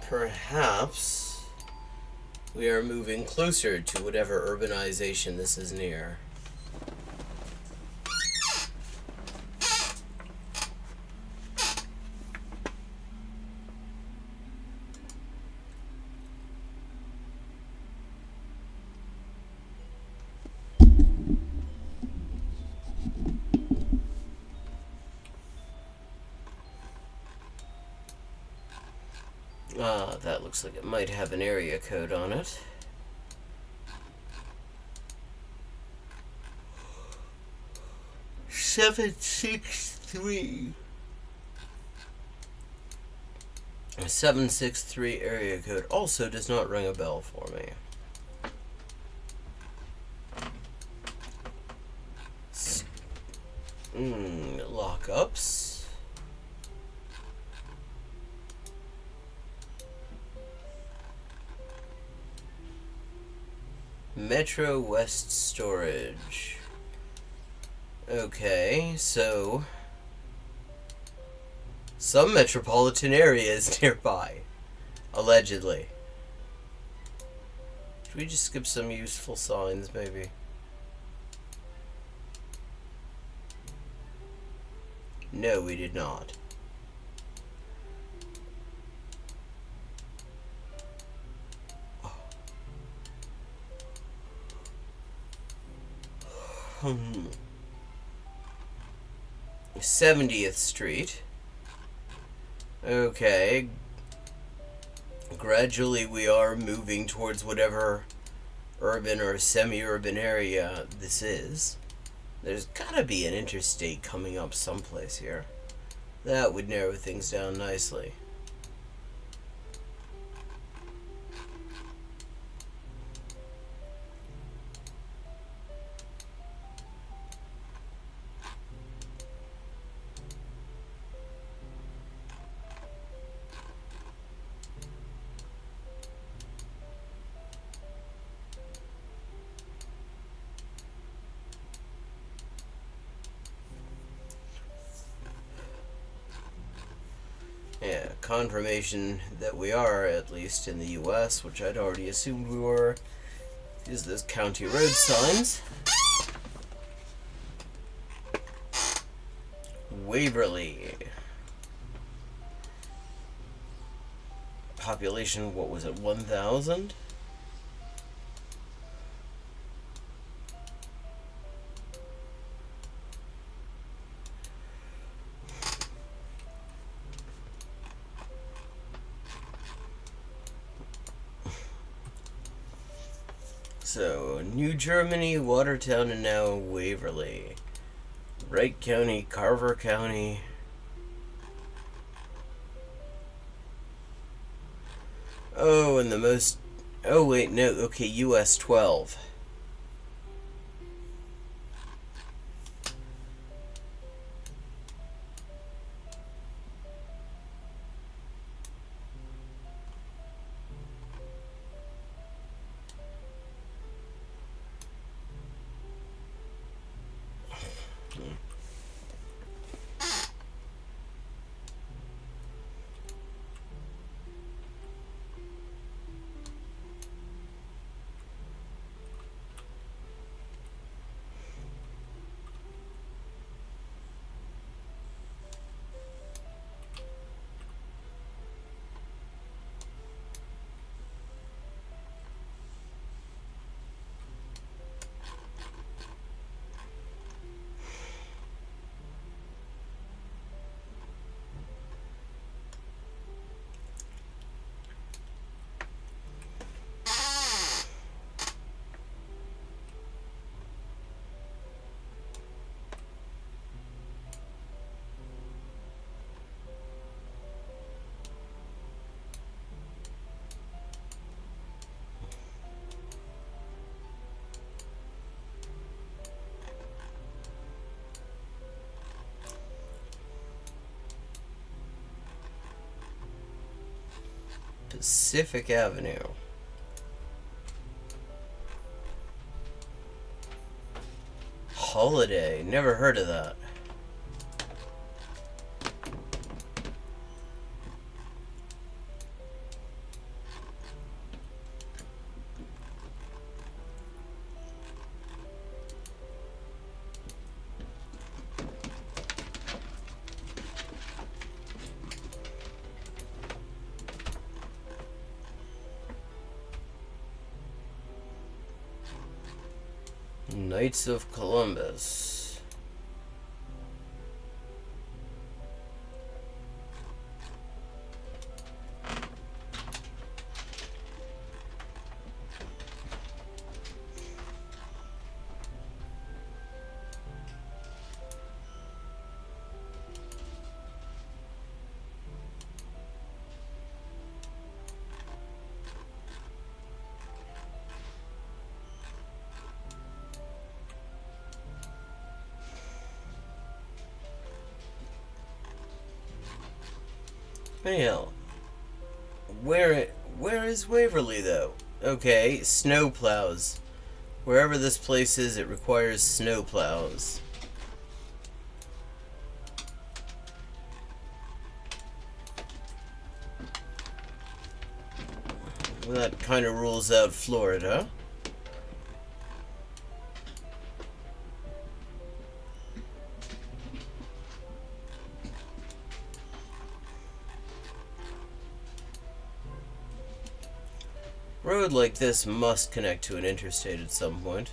Perhaps we are moving closer to whatever urbanization this is near. That looks like it might have an area code on it. "763." A 763 area code also does not ring a bell for me. Lockups. Metro West Storage. Okay, so some metropolitan area is nearby, allegedly. Should we just skip some useful signs, maybe? No, we did not. Oh. 70th Street. Okay. Gradually we are moving towards whatever urban or semi-urban area this is. There's gotta be an interstate coming up someplace here. That would narrow things down nicely. Yeah, confirmation that we are, at least in the US, which I'd already assumed we were, is those county road signs. Waverly. Population, what was it, 1,000? So, New Germany, Watertown, and now Waverly. Wright County, Carver County. Oh, and the most... Oh, wait, no. Okay, US 12. Pacific Avenue. Holiday. Never heard of that. Knights of Columbus. Anyhow, where is Waverly though? Okay, snow plows. Wherever this place is, it requires snow plows. Well, that kind of rules out Florida. Road like this must connect to an interstate at some point.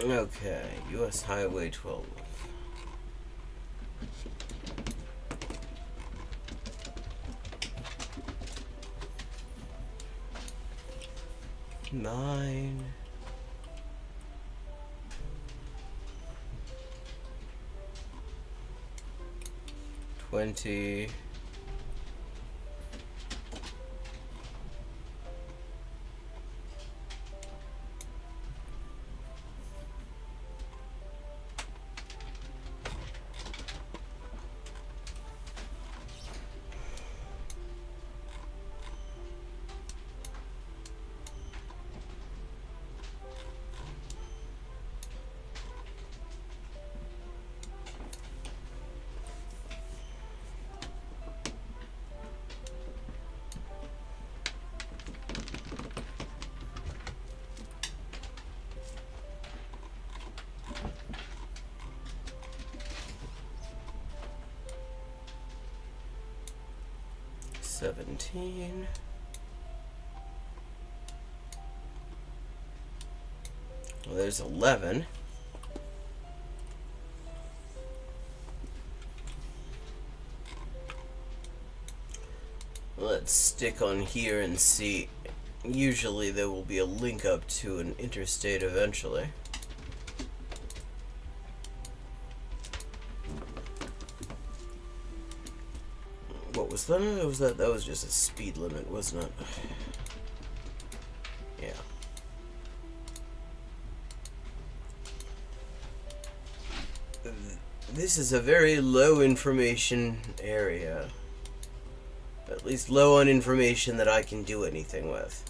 Okay, US Highway 12. Nine. 20. $17. Well, there's 11. Let's stick on here and see. Usually there will be a link up to an interstate eventually. What was that? That was just a speed limit, wasn't it? Yeah. This is a very low information area. At least low on information that I can do anything with.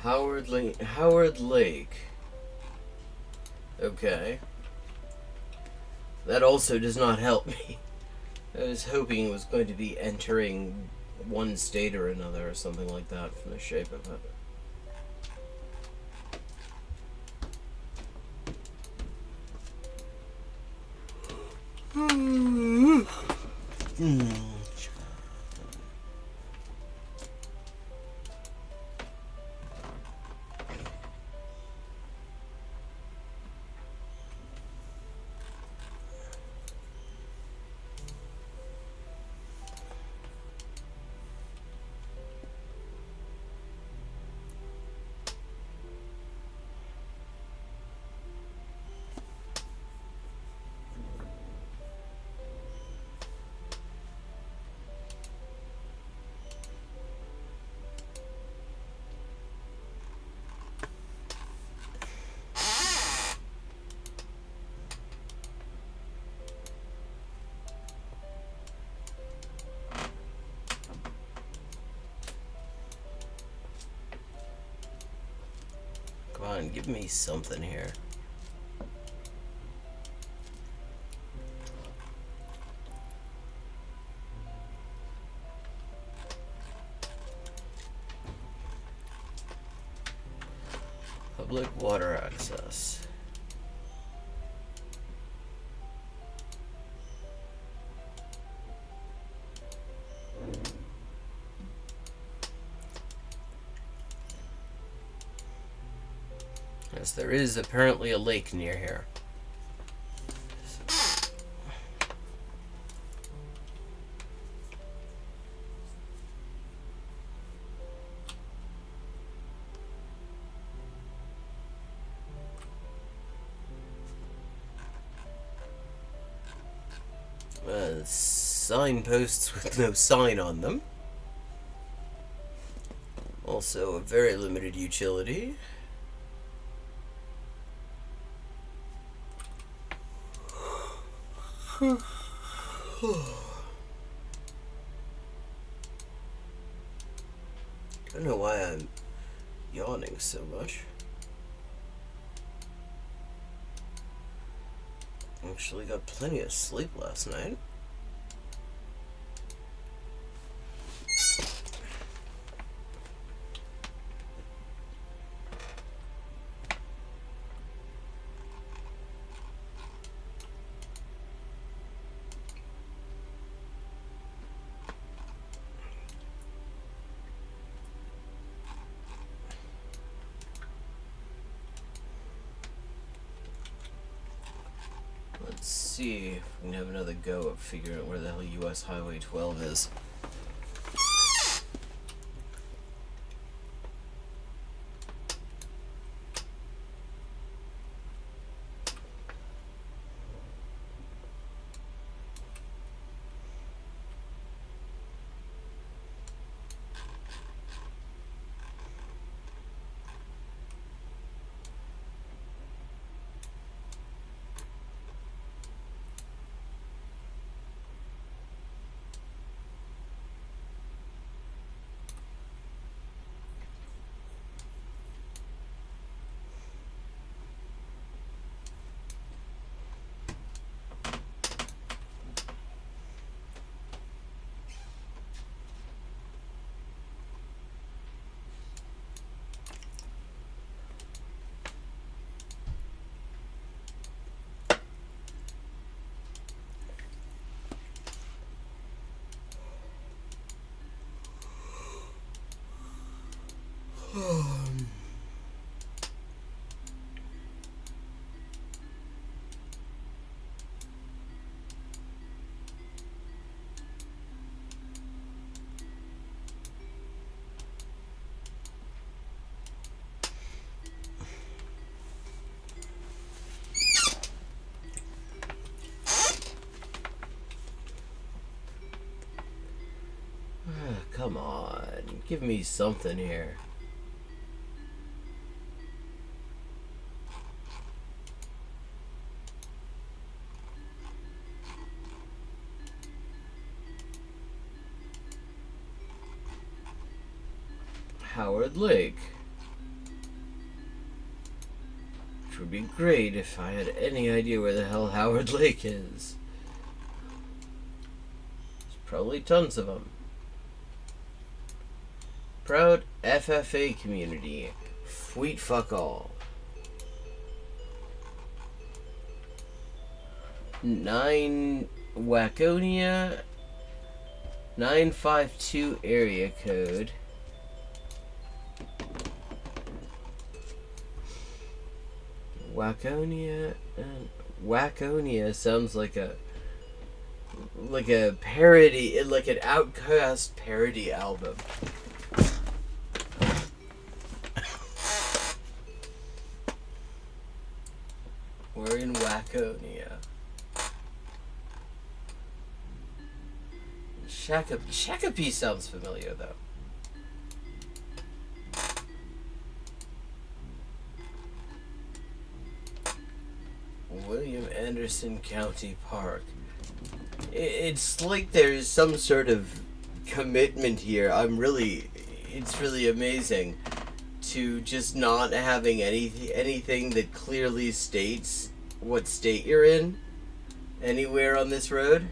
Howard Lake. Okay. That also does not help me. I was hoping it was going to be entering one state or another or something like that from the shape of it. Come on, give me something here. Public water access. Yes, there is apparently a lake near here. Signposts with no sign on them. Also a very limited utility. Don't know why I'm yawning so much. Actually got plenty of sleep last night. Let's see if we can have another go at figuring out where the hell US Highway 12 is. Come on, give me something here. Howard Lake. Which would be great if I had any idea where the hell Howard Lake is. There's probably tons of them. Proud FFA community. Fweet fuck all. 9 Waconia 952 area code. Waconia sounds like a parody, like an Outcast parody album. We're in Waconia. Shakopee sounds familiar though. William Anderson County Park. It's like there's some sort of commitment here. It's really amazing to just not having anything that clearly states what state you're in anywhere on this road.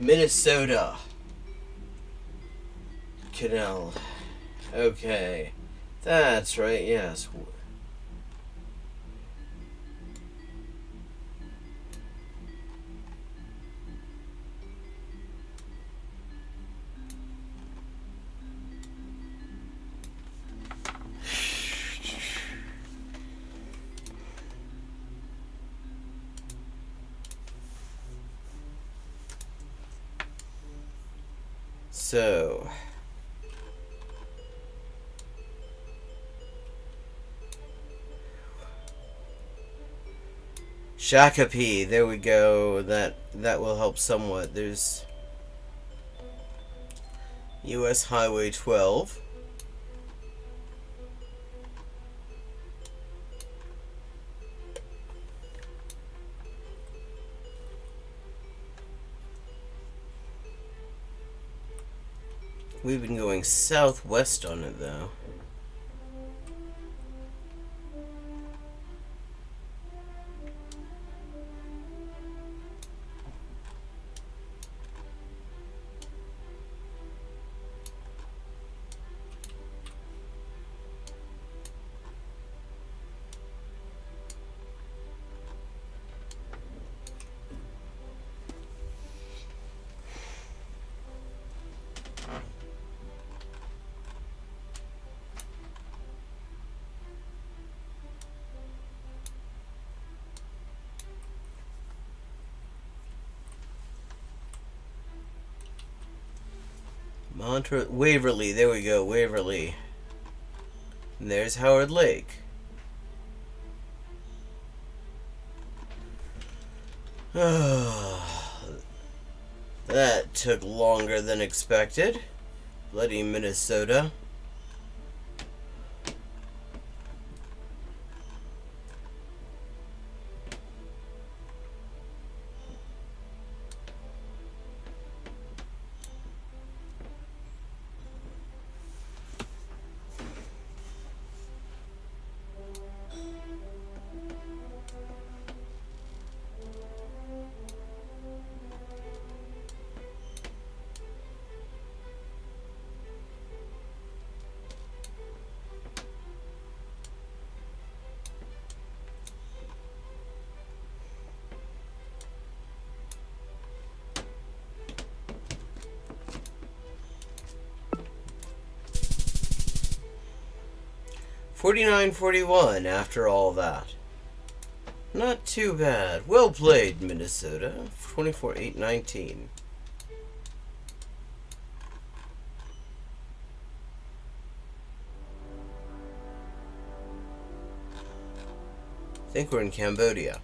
Minnesota Canal. Okay. That's right, yes. So, Shakopee, there we go. That will help somewhat. There's US Highway 12. We've been going southwest on it, though. Waverly, there we go, Waverly. And there's Howard Lake. That took longer than expected. Bloody Minnesota. $49.41 after all that. Not too bad. Well played, Minnesota. 24,819. I think we're in Cambodia.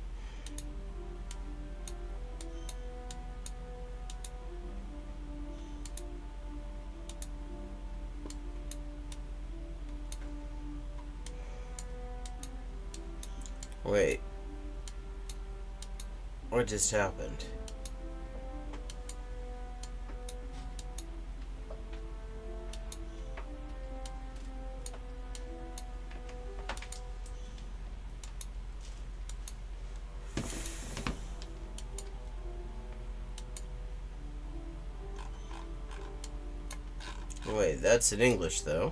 Wait. What just happened? Wait, that's in English, though.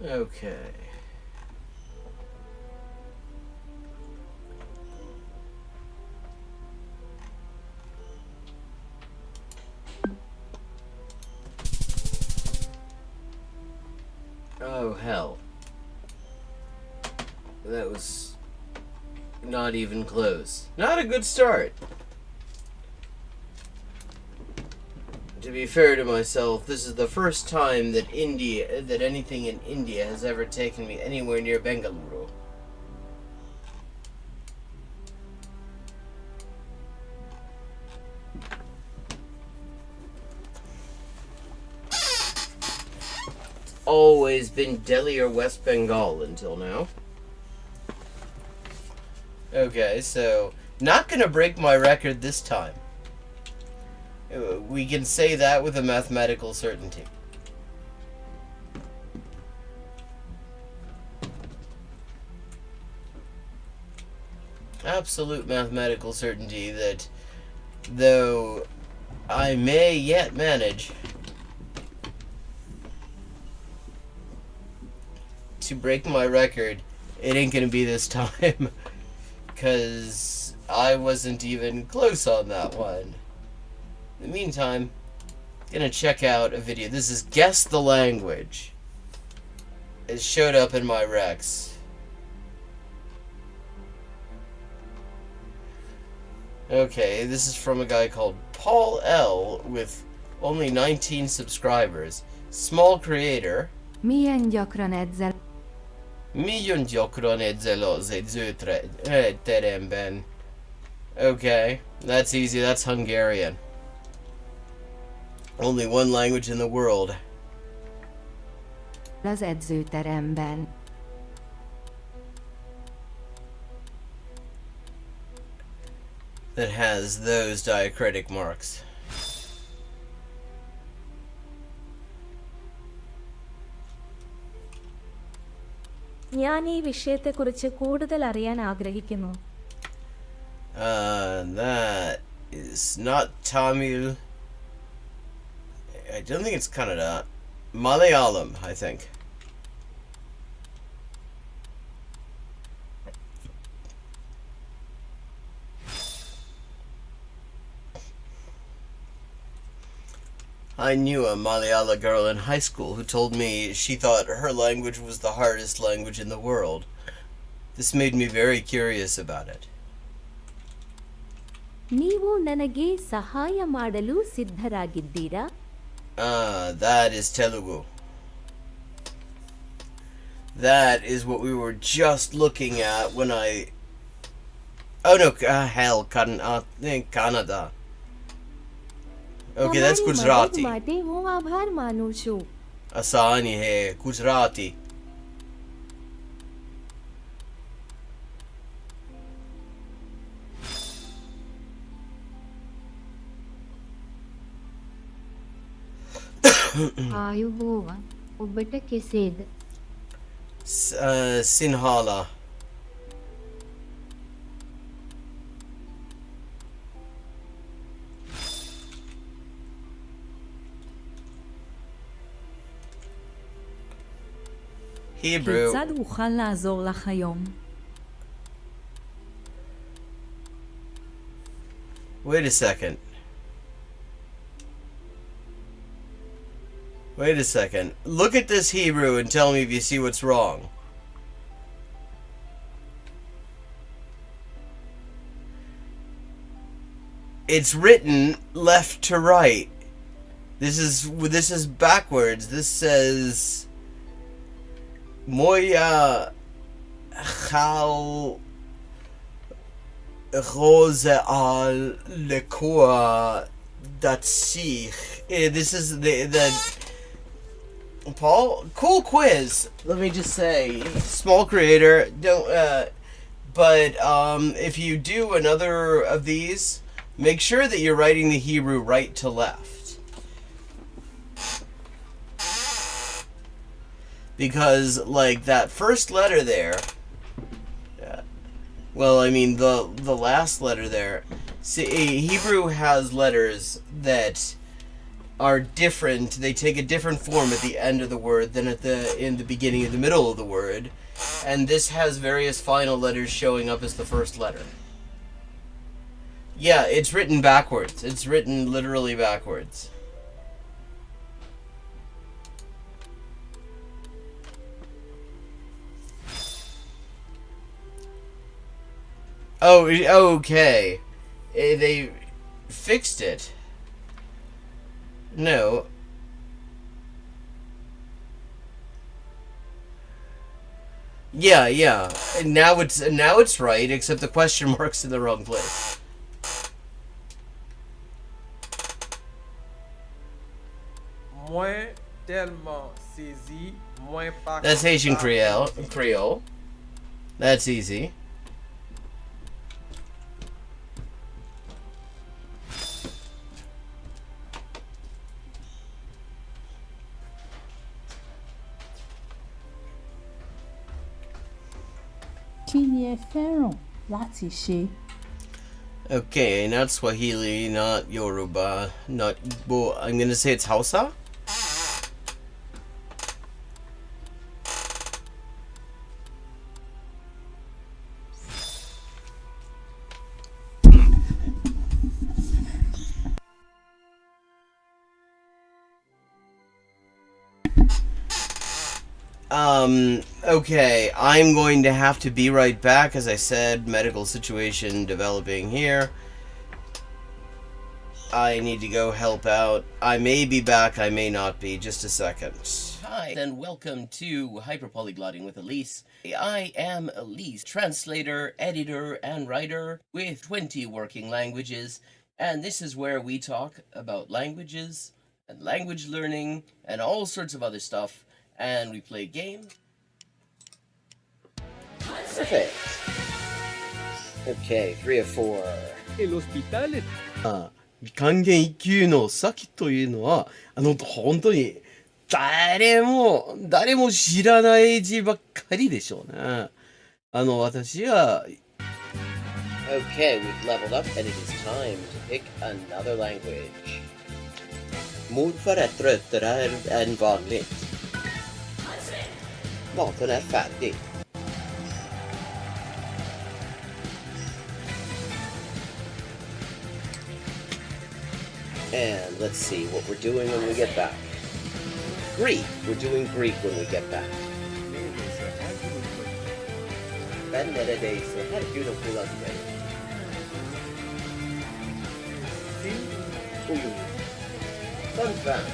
Okay. Oh, hell. That was not even close. Not a good start. To be fair to myself, this is the first time that anything in India has ever taken me anywhere near Bengaluru. Always been Delhi or West Bengal until now. Okay, so not gonna break my record this time. We can say that with a mathematical certainty. Absolute mathematical certainty that though I may yet manage to break my record, it ain't gonna be this time. Because I wasn't even close on that one. In the meantime, I'm gonna check out a video. This is Guess the Language. It showed up in my Rex. Okay, this is from a guy called Paul L. with only 19 subscribers. Small creator. Milyen gyakran edzel az edzőteremben. Okay, that's easy. That's Hungarian. Only one language in the world. az edzőteremben? That has those diacritic marks. ഞാൻ ഈ വിഷയത്തെക്കുറിച്ച് കൂടുതൽ അറിയാൻ ആഗ്രഹിക്കുന്നു. That is not Tamil. I don't think it's Kannada. Malayalam, I think. I knew a Malayala girl in high school who told me she thought her language was the hardest language in the world. This made me very curious about it. ನೀವು ನನಗೆ ಸಹಾಯ ಮಾಡಲು ಸಿದ್ಧರಾಗಿದ್ದೀರಾ? That is Telugu. That is what we were just looking at when I... Oh no, hell, Kannada. Okay, that's Gujarati. તમારી મદદ માટે હું આભાર માનું છું. Asani hai, Gujarati. ආයුබෝවන් ඔබට කෙසේද? Sinhala. Hebrew. כיצד אוכל לעזור לך היום? Wait a second. Wait a second. Look at this Hebrew and tell me if you see what's wrong. It's written left to right. This is backwards. This says Moya Chal Rose al Lekua Datsich. This is the Paul, cool quiz. Let me just say, small creator. Don't. But if you do another of these, make sure that you're writing the Hebrew right to left. Because, like, that first letter there, well, I mean, the last letter there, see, Hebrew has letters that are different. They take a different form at the end of the word than in the beginning and the middle of the word. And this has various final letters showing up as the first letter. Yeah, it's written backwards. It's written literally backwards. Oh, okay. They fixed it. No. Yeah. And now it's right, except the question mark's in the wrong place. Moins tellement saisi, moins pas. That's Haitian Creole. That's easy. Okay, not Swahili, not Yoruba, not Igbo. I'm gonna say it's Hausa? Okay, I'm going to have to be right back. As I said, medical situation developing here. I need to go help out. I may be back, I may not be. Just a second. Hi, and welcome to Hyperpolyglotting with Elise. I am Elise, translator, editor, and writer with 20 working languages, and this is where we talk about languages and language learning and all sorts of other stuff, and we play games. Perfect. Okay, 3 of 4. El hospital est 還元一級の先というのは本当に誰も知らない字ばっかりでしょうね。私は Okay, we've leveled up and it is time to pick another language. Morfar är tröttare än vanligt. Maten är färdig. And let's see what we're doing when we get back. Greek. We're doing Greek when we get back. Ben neredeyse her gün okula giderim. Uyum. Fun fact.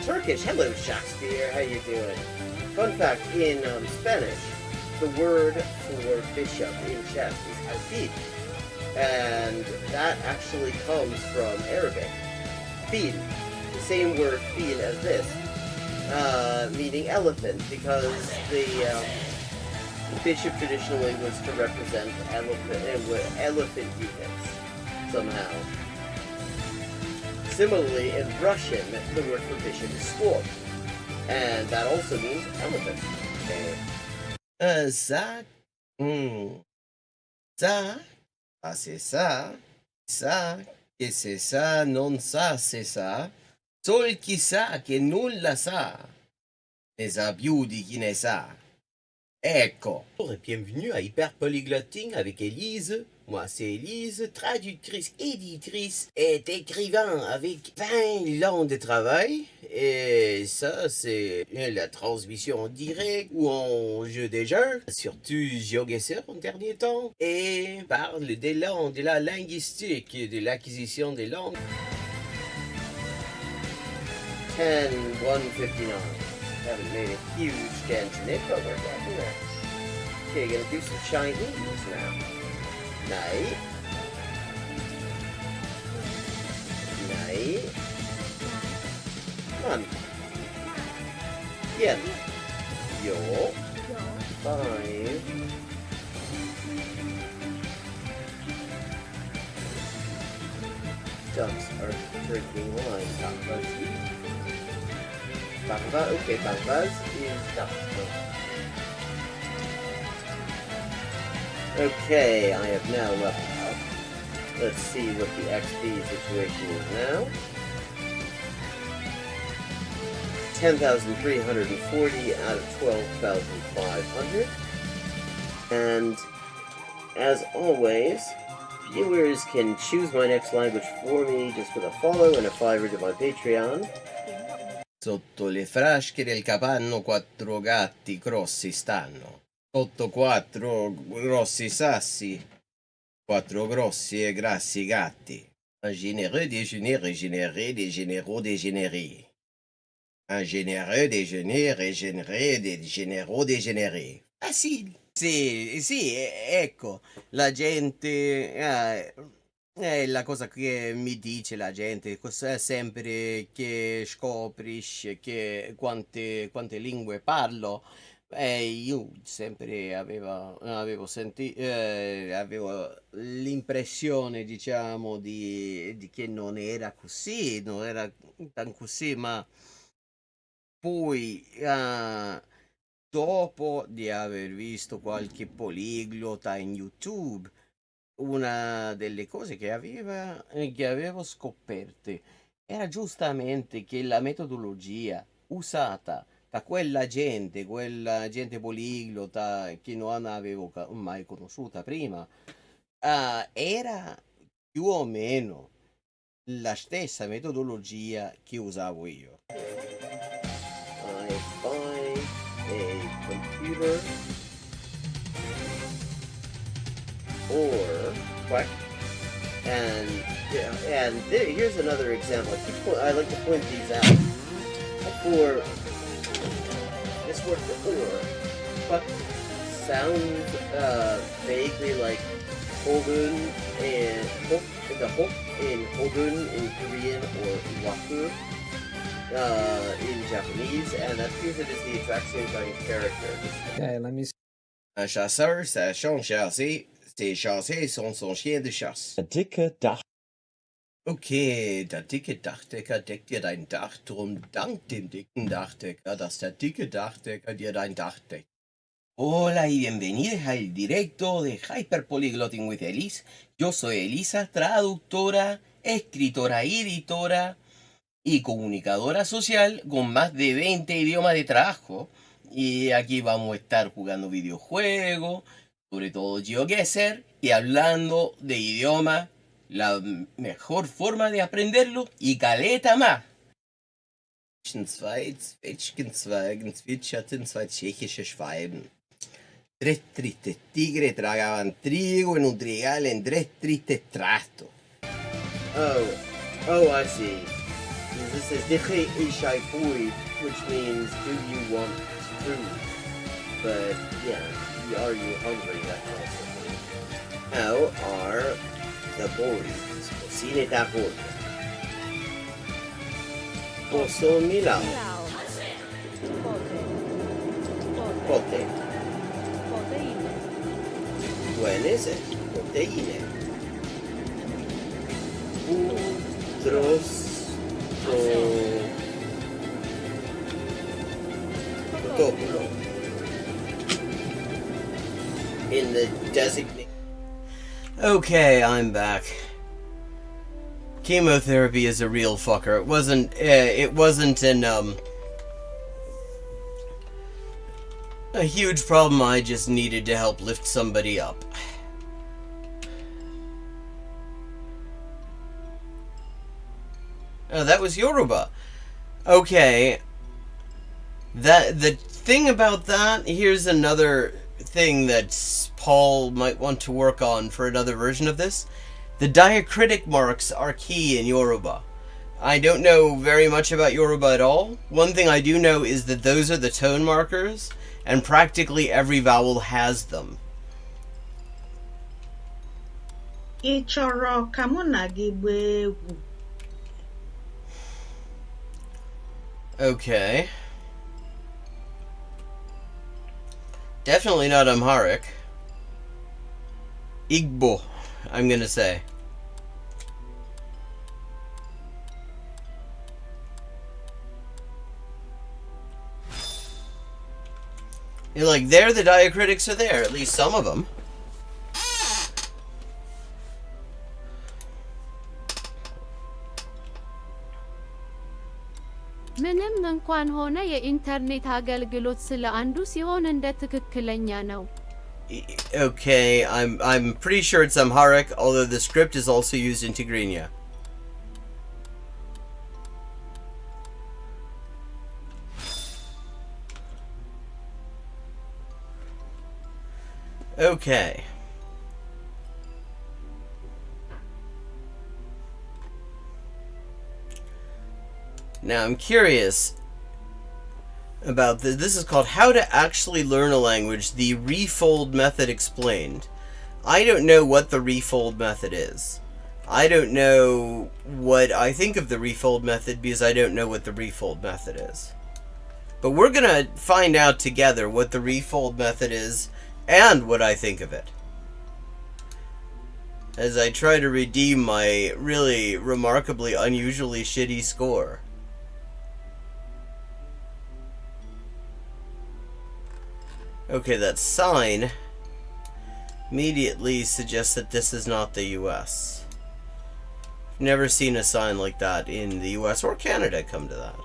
Turkish. Hello, Shakespeare. How you doing? Fun fact, in Spanish, the word for bishop in chess is alfil. And that actually comes from Arabic. Fil. The same word fil as this. Meaning elephant, because the bishop traditionally was to represent elephant units somehow. Similarly, in Russian, the word for bishop is squab, and that also means elephant. Okay. Ça, c'est ça, que c'est ça, non ça, c'est ça, sol qui ça, que nulla ça. Ne sa più di chi ne sa. Ecco. Bonjour et bienvenue à Hyperpolyglotting avec Élise. Moi, c'est Élise, traductrice, éditrice et écrivain avec 20 ans de travail. Et ça, c'est la transmission en direct ou en jeu des jeux, surtout GeoGuessr en dernier temps. Et parle des langues, de la linguistique, de l'acquisition des langues. 10-159. Haven't made a huge dent in it, but we're getting there. Okay, gonna do some Chinese now. Nej. Nej. Come on. Bien. Yo. 5. Ducks are drinking wine. Barbaz, okay, Barbaz is duck. Okay, I have now leveled up. Let's see what the XP situation is now. 10,340 out of 12,500. And as always, viewers can choose my next language for me just with a follow and a $5 to my Patreon. Sotto le frasche del capanno 4 gatti grossi stanno. Sotto 4 grossi sassi, 4 grossi e grassi gatti. Un généreux déjeuner régénéré des généraux dégénérés. Un généreux déjeuner régénéré des généraux dégénérés. Facile. Sì, ecco, la gente... è la cosa che mi dice la gente, sempre che scoprisce che quante lingue parlo. Io sempre avevo l'impressione, diciamo, di che non era così, non era tan così, ma poi dopo di aver visto qualche poliglota in YouTube, una delle cose che avevo scoperte era giustamente che la metodologia usata da quella gente poliglota che non avevo mai conosciuta prima, era più o meno la stessa metodologia che usavo io. I buy a computer or what? And here's another example. I like to point these out. For this word for or sounds vaguely like Hogun and the hok in Hogun in Korean or waku in Japanese, and that appears it is the exact same kind of character. Okay, let me see. Un chasseur sachant chasser, ses chassés sont son chien de chasse. Der dicke Dach. Okay, der dicke Dachdecker deckt dir dein Dach, drum dank dem dicken Dachdecker, dass der dicke Dachdecker dir dein Dach deckt. Hola y bienvenidos al directo de Hyperpolyglotting with Elise. Yo soy Elisa, traductora, escritora y editora y comunicadora social con más de 20 idiomas de trabajo. Y aquí vamos a estar jugando videojuegos, sobre todo GeoGuessr, y hablando de idiomas, la mejor forma de aprenderlo y caleta más. Zwei Zwetschgenzweigen zwitscherten zwei tschechische Schwalben. Tres tristes tigres tragaban trigo en un trigal en tres tristes trastos. Oh, I see. This is Diche Ishai Fui, which means do you want food? But yeah, are you hungry? That kind of thing. How are the boys? Cocine tacos. Pozo Milao. Pote. Buenese. Proteine. Utros. Protocolo. In the designate. Okay, I'm back. Chemotherapy is a real fucker. It wasn't A huge problem I just needed to help lift somebody up. Oh, that was Yoruba. Okay. The thing about that, here's another thing that Paul might want to work on for another version of this. The diacritic marks are key in Yoruba. I don't know very much about Yoruba at all. One thing I do know is that those are the tone markers, and practically every vowel has them. Ị chọrọ ka mụ na gị gbaa egwu? Okay. Definitely not Amharic. Igbo, I'm gonna say. You're like, there the diacritics are there, at least some of them. ምንም እንኳን ሆነ የኢንተርኔት አገልግሎት ስለ አንዱ ሲሆን እንደ ትክክለኛ ነው። Okay, I'm pretty sure it's Amharic, although the script is also used in Tigrinya. Okay. Now I'm curious about this. This is called How to Actually Learn a Language, the Refold Method Explained. I don't know what the refold method is. I don't know what I think of the refold method because I don't know what the refold method is. But we're going to find out together what the refold method is and what I think of it, as I try to redeem my really remarkably unusually shitty score. Okay, that sign immediately suggests that this is not the US. Never seen a sign like that in the US or Canada, come to that.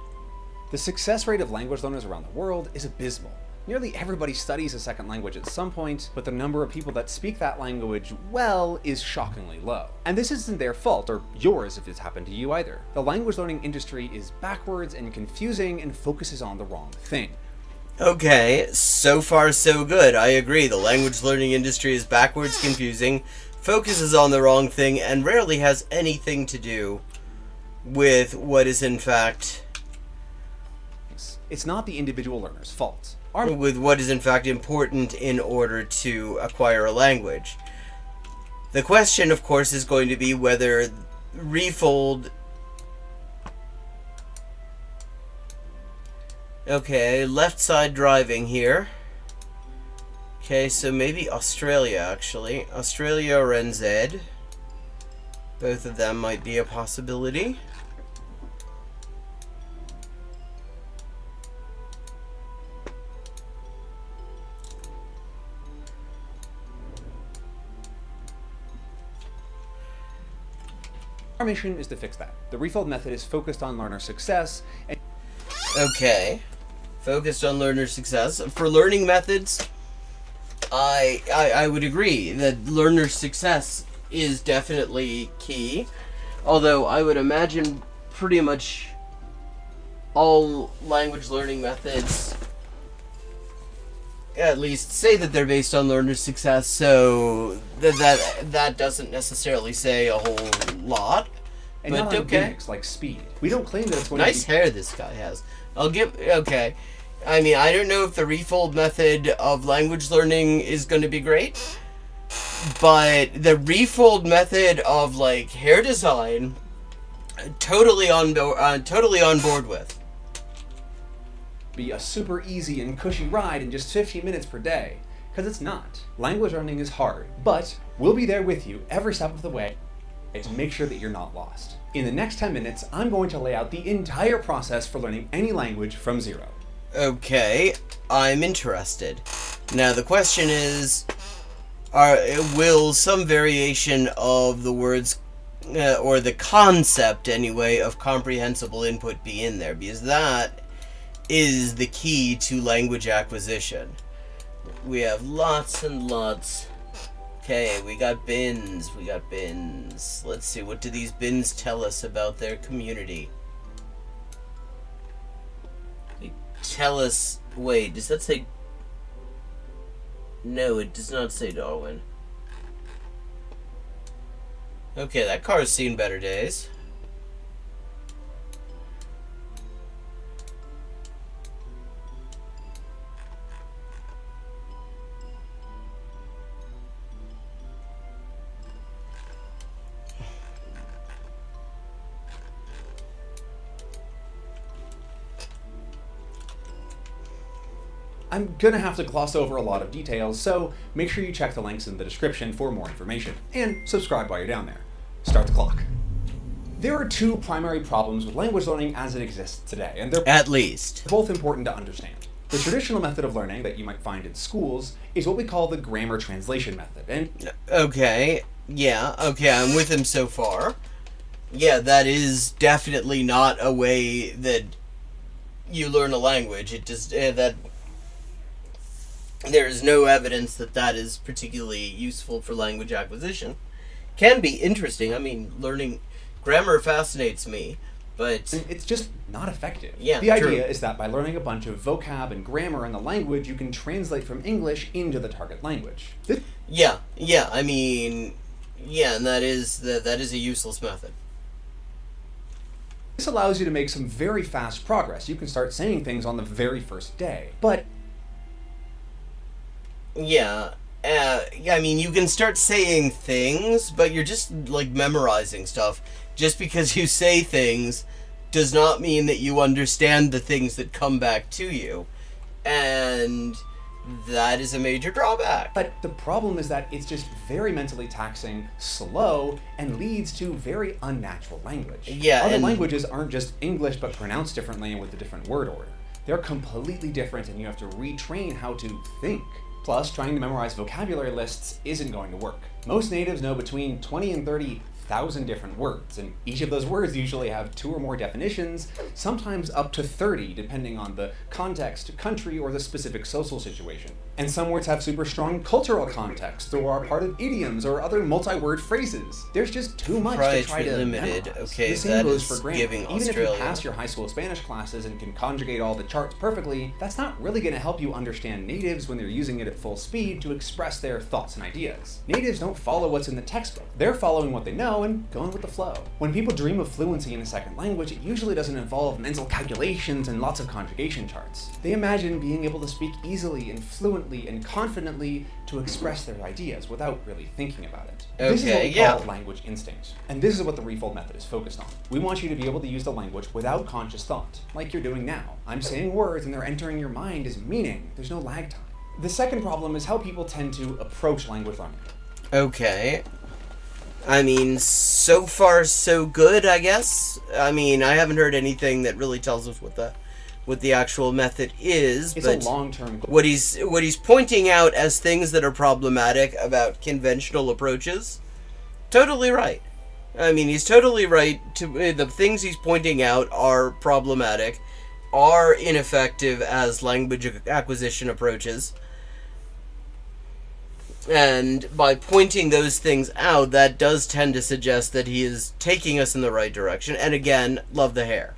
The success rate of language learners around the world is abysmal. Nearly everybody studies a second language at some point, but the number of people that speak that language well is shockingly low. And this isn't their fault, or yours if it's happened to you either. The language learning industry is backwards and confusing and focuses on the wrong thing. Okay, so far so good. I agree. The language learning industry is backwards, confusing, focuses on the wrong thing, and rarely has anything to do with what is in fact... It's not the individual learner's fault. With what is in fact important in order to acquire a language. The question, of course, is going to be whether refold... Okay, left side driving here. Okay, so maybe Australia, actually. Australia or NZ. Both of them might be a possibility. Our mission is to fix that. The refold method is focused on learner success. And okay. Focused on learner success. For learning methods, I would agree that learner success is definitely key. Although I would imagine pretty much all language learning methods at least say that they're based on learner success, so that doesn't necessarily say a whole lot. And but not on okay. gimmicks like speed. We don't claim that it's going Nice to be... hair this guy has. I'll give... Okay. I mean, I don't know if the refold method of language learning is going to be great, but the refold method of, like, hair design, totally on board with. Be a super easy and cushy ride in just 15 minutes per day, because it's not. Language learning is hard, but we'll be there with you every step of the way to make sure that you're not lost. In the next 10 minutes, I'm going to lay out the entire process for learning any language from zero. Okay, I'm interested. Now the question is, will some variation of the words, or the concept anyway, of comprehensible input be in there? Because that is the key to language acquisition. We have lots and lots. Okay, we got bins. Let's see, what do these bins tell us about their community? They tell us... Wait, does that say... No, it does not say Darwin. Okay, that car's seen better days. I'm gonna have to gloss over a lot of details, so make sure you check the links in the description for more information, and subscribe while you're down there. Start the clock. There are two primary problems with language learning as it exists today, and they're At least. both important to understand. The traditional method of learning that you might find in schools is what we call the grammar translation method, and Okay, yeah, okay, I'm with him so far. Yeah, that is definitely not a way that you learn a language. It just, that... There is no evidence that that is particularly useful for language acquisition. Can be interesting. I mean, learning grammar fascinates me, but it's just not effective. Yeah, the true. idea is that by learning a bunch of vocab and grammar in the language, you can translate from English into the target language. yeah, I mean, yeah, and that is a useless method. This allows you to make some very fast progress. You can start saying things on the very first day. But Yeah, I mean, you can start saying things, but you're just, like, memorizing stuff. Just because you say things does not mean that you understand the things that come back to you. And that is a major drawback. But the problem is that it's just very mentally taxing, slow, and leads to very unnatural language. Yeah, Other and- languages aren't just English but pronounced differently and with a different word order. They're completely different and you have to retrain how to think. Plus, trying to memorize vocabulary lists isn't going to work. Most natives know between 20 and 30,000 different words, and each of those words usually have 2 or more definitions, sometimes up to 30, depending on the context, country, or the specific social situation. And some words have super strong cultural context, or are part of idioms or other multi-word phrases. There's just too much to try to limited. memorize. Okay, the same that goes is for grammar. giving Even if Australia. you pass your high school Spanish classes and can conjugate all the charts perfectly, that's not really going to help you understand natives when they're using it at full speed to express their thoughts and ideas. Natives don't follow what's in the textbook. They're following what they know and going with the flow. When people dream of fluency in a second language, it usually doesn't involve mental calculations and lots of conjugation charts. They imagine being able to speak easily and fluently and confidently to express their ideas without really thinking about it. This is what we call language instinct. And this is what the refold method is focused on. We want you to be able to use the language without conscious thought, like you're doing now. I'm saying words and they're entering your mind as meaning. There's no lag time. The second problem is how people tend to approach language learning. Okay. I mean, so far so good, I guess. I mean, I haven't heard anything that really tells us what the actual method is. It's but a long-term goal. what he's pointing out as things that are problematic about conventional approaches, totally right. I mean, he's totally right. The things he's pointing out are problematic, are ineffective as language acquisition approaches. And by pointing those things out, that does tend to suggest that he is taking us in the right direction. And again, love the hair.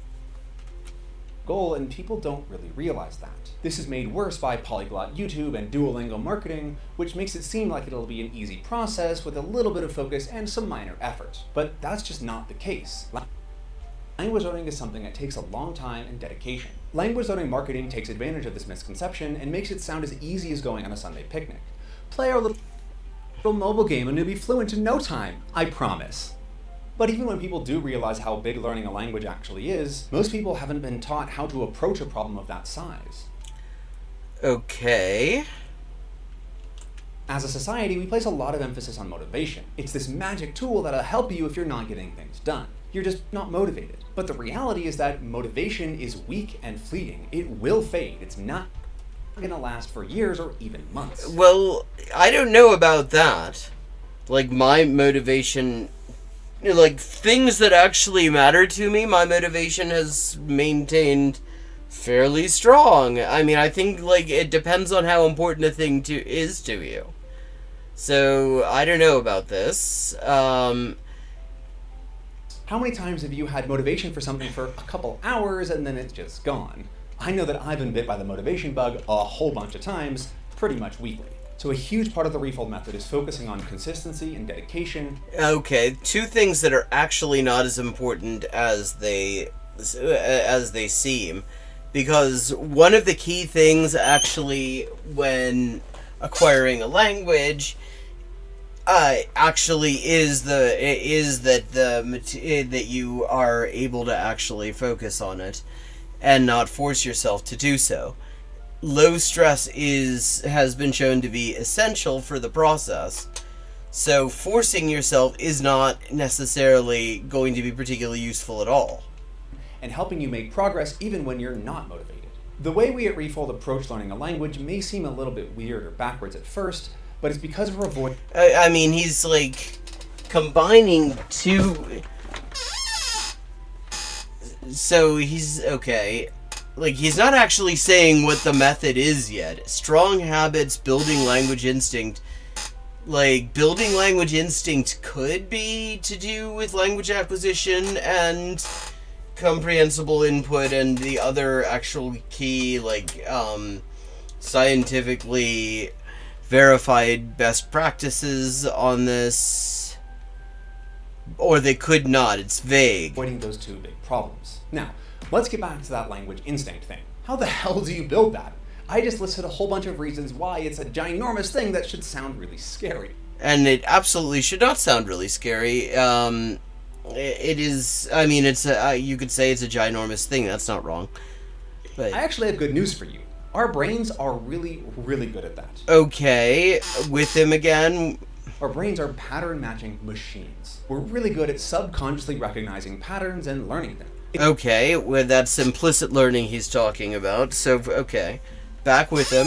Goal, and people don't really realize that. This is made worse by polyglot YouTube and Duolingo marketing, which makes it seem like it'll be an easy process with a little bit of focus and some minor effort. But that's just not the case. Language learning is something that takes a long time and dedication. Language learning marketing takes advantage of this misconception and makes it sound as easy as going on a Sunday picnic. Play our little mobile game and you'll be fluent in no time, I promise. But even when people do realize how big learning a language actually is, most people haven't been taught how to approach a problem of that size. Okay. As a society, we place a lot of emphasis on motivation. It's this magic tool that'll help you if you're not getting things done. You're just not motivated. But the reality is that motivation is weak and fleeting. It will fade. It's not gonna last for years or even months. Well, I don't know about that. Like, my motivation, like, things that actually matter to me, my motivation has maintained fairly strong. I mean, I think, like, it depends on how important a thing is to you. So, I don't know about this. How many times have you had motivation for something for a couple hours and then it's just gone? I know that I've been bit by the motivation bug a whole bunch of times, pretty much weekly. So a huge part of the refold method is focusing on consistency and dedication. Okay, two things that are actually not as important as they seem. Because one of the key things actually when acquiring a language actually is that you are able to actually focus on it and not force yourself to do so. Low stress has been shown to be essential for the process. So forcing yourself is not necessarily going to be particularly useful at all. And helping you make progress even when you're not motivated. The way we at Refold approach learning a language may seem a little bit weird or backwards at first, but it's because we're avoiding... I mean, he's like combining two... So he's... okay. Like, he's not actually saying what the method is yet. Strong habits, building language instinct. Like, building language instinct could be to do with language acquisition and comprehensible input and the other actual key, like, scientifically verified best practices on this. Or they could not. It's vague. Avoiding those two big problems. Now, let's get back to that language instinct thing. How the hell do you build that? I just listed a whole bunch of reasons why it's a ginormous thing that should sound really scary. And it absolutely should not sound really scary. It is, I mean, it's you could say it's a ginormous thing. That's not wrong. But I actually have good news for you. Our brains are really, really good at that. Okay, with him again. Our brains are pattern matching machines. We're really good at subconsciously recognizing patterns and learning them. Okay, well, that's implicit learning he's talking about. So, okay, back with him.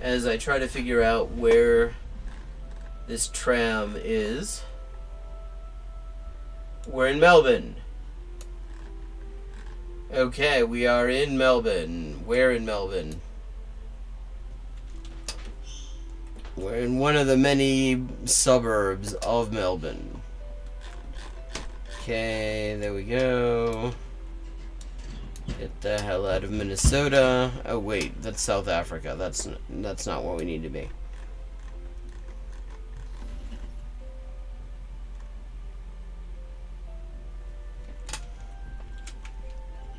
As I try to figure out where this tram is. We're in Melbourne. Okay, we are in Melbourne. Where in Melbourne? We're in one of the many suburbs of Melbourne. Okay, there we go. Get the hell out of Minnesota. Oh wait, that's South Africa. That's not where we need to be.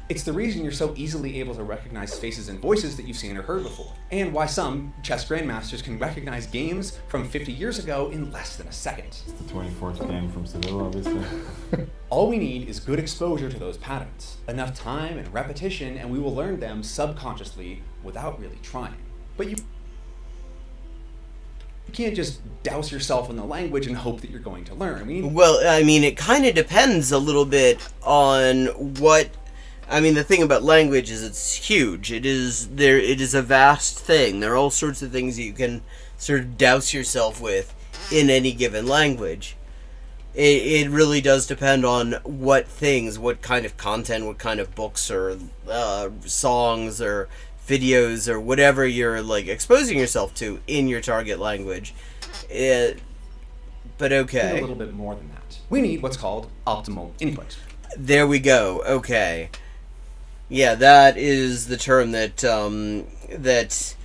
It's the reason you're so easily able to recognize faces and voices that you've seen or heard before, and why some chess grandmasters can recognize games from 50 years ago in less than a second. It's the 24th game from Seville, obviously. All we need is good exposure to those patterns, enough time and repetition, and we will learn them subconsciously without really trying. But you can't just douse yourself in the language and hope that you're going to learn. Well, I mean, it kind of depends a little bit on what... I mean, the thing about language is it's huge. It is a vast thing. There are all sorts of things that you can sort of douse yourself with in any given language. It really does depend on what things, what kind of content, what kind of books or songs or videos or whatever you're like exposing yourself to in your target language. But okay. A little bit more than that. We need what's called optimal input. There we go. Okay. Yeah, that is the term that that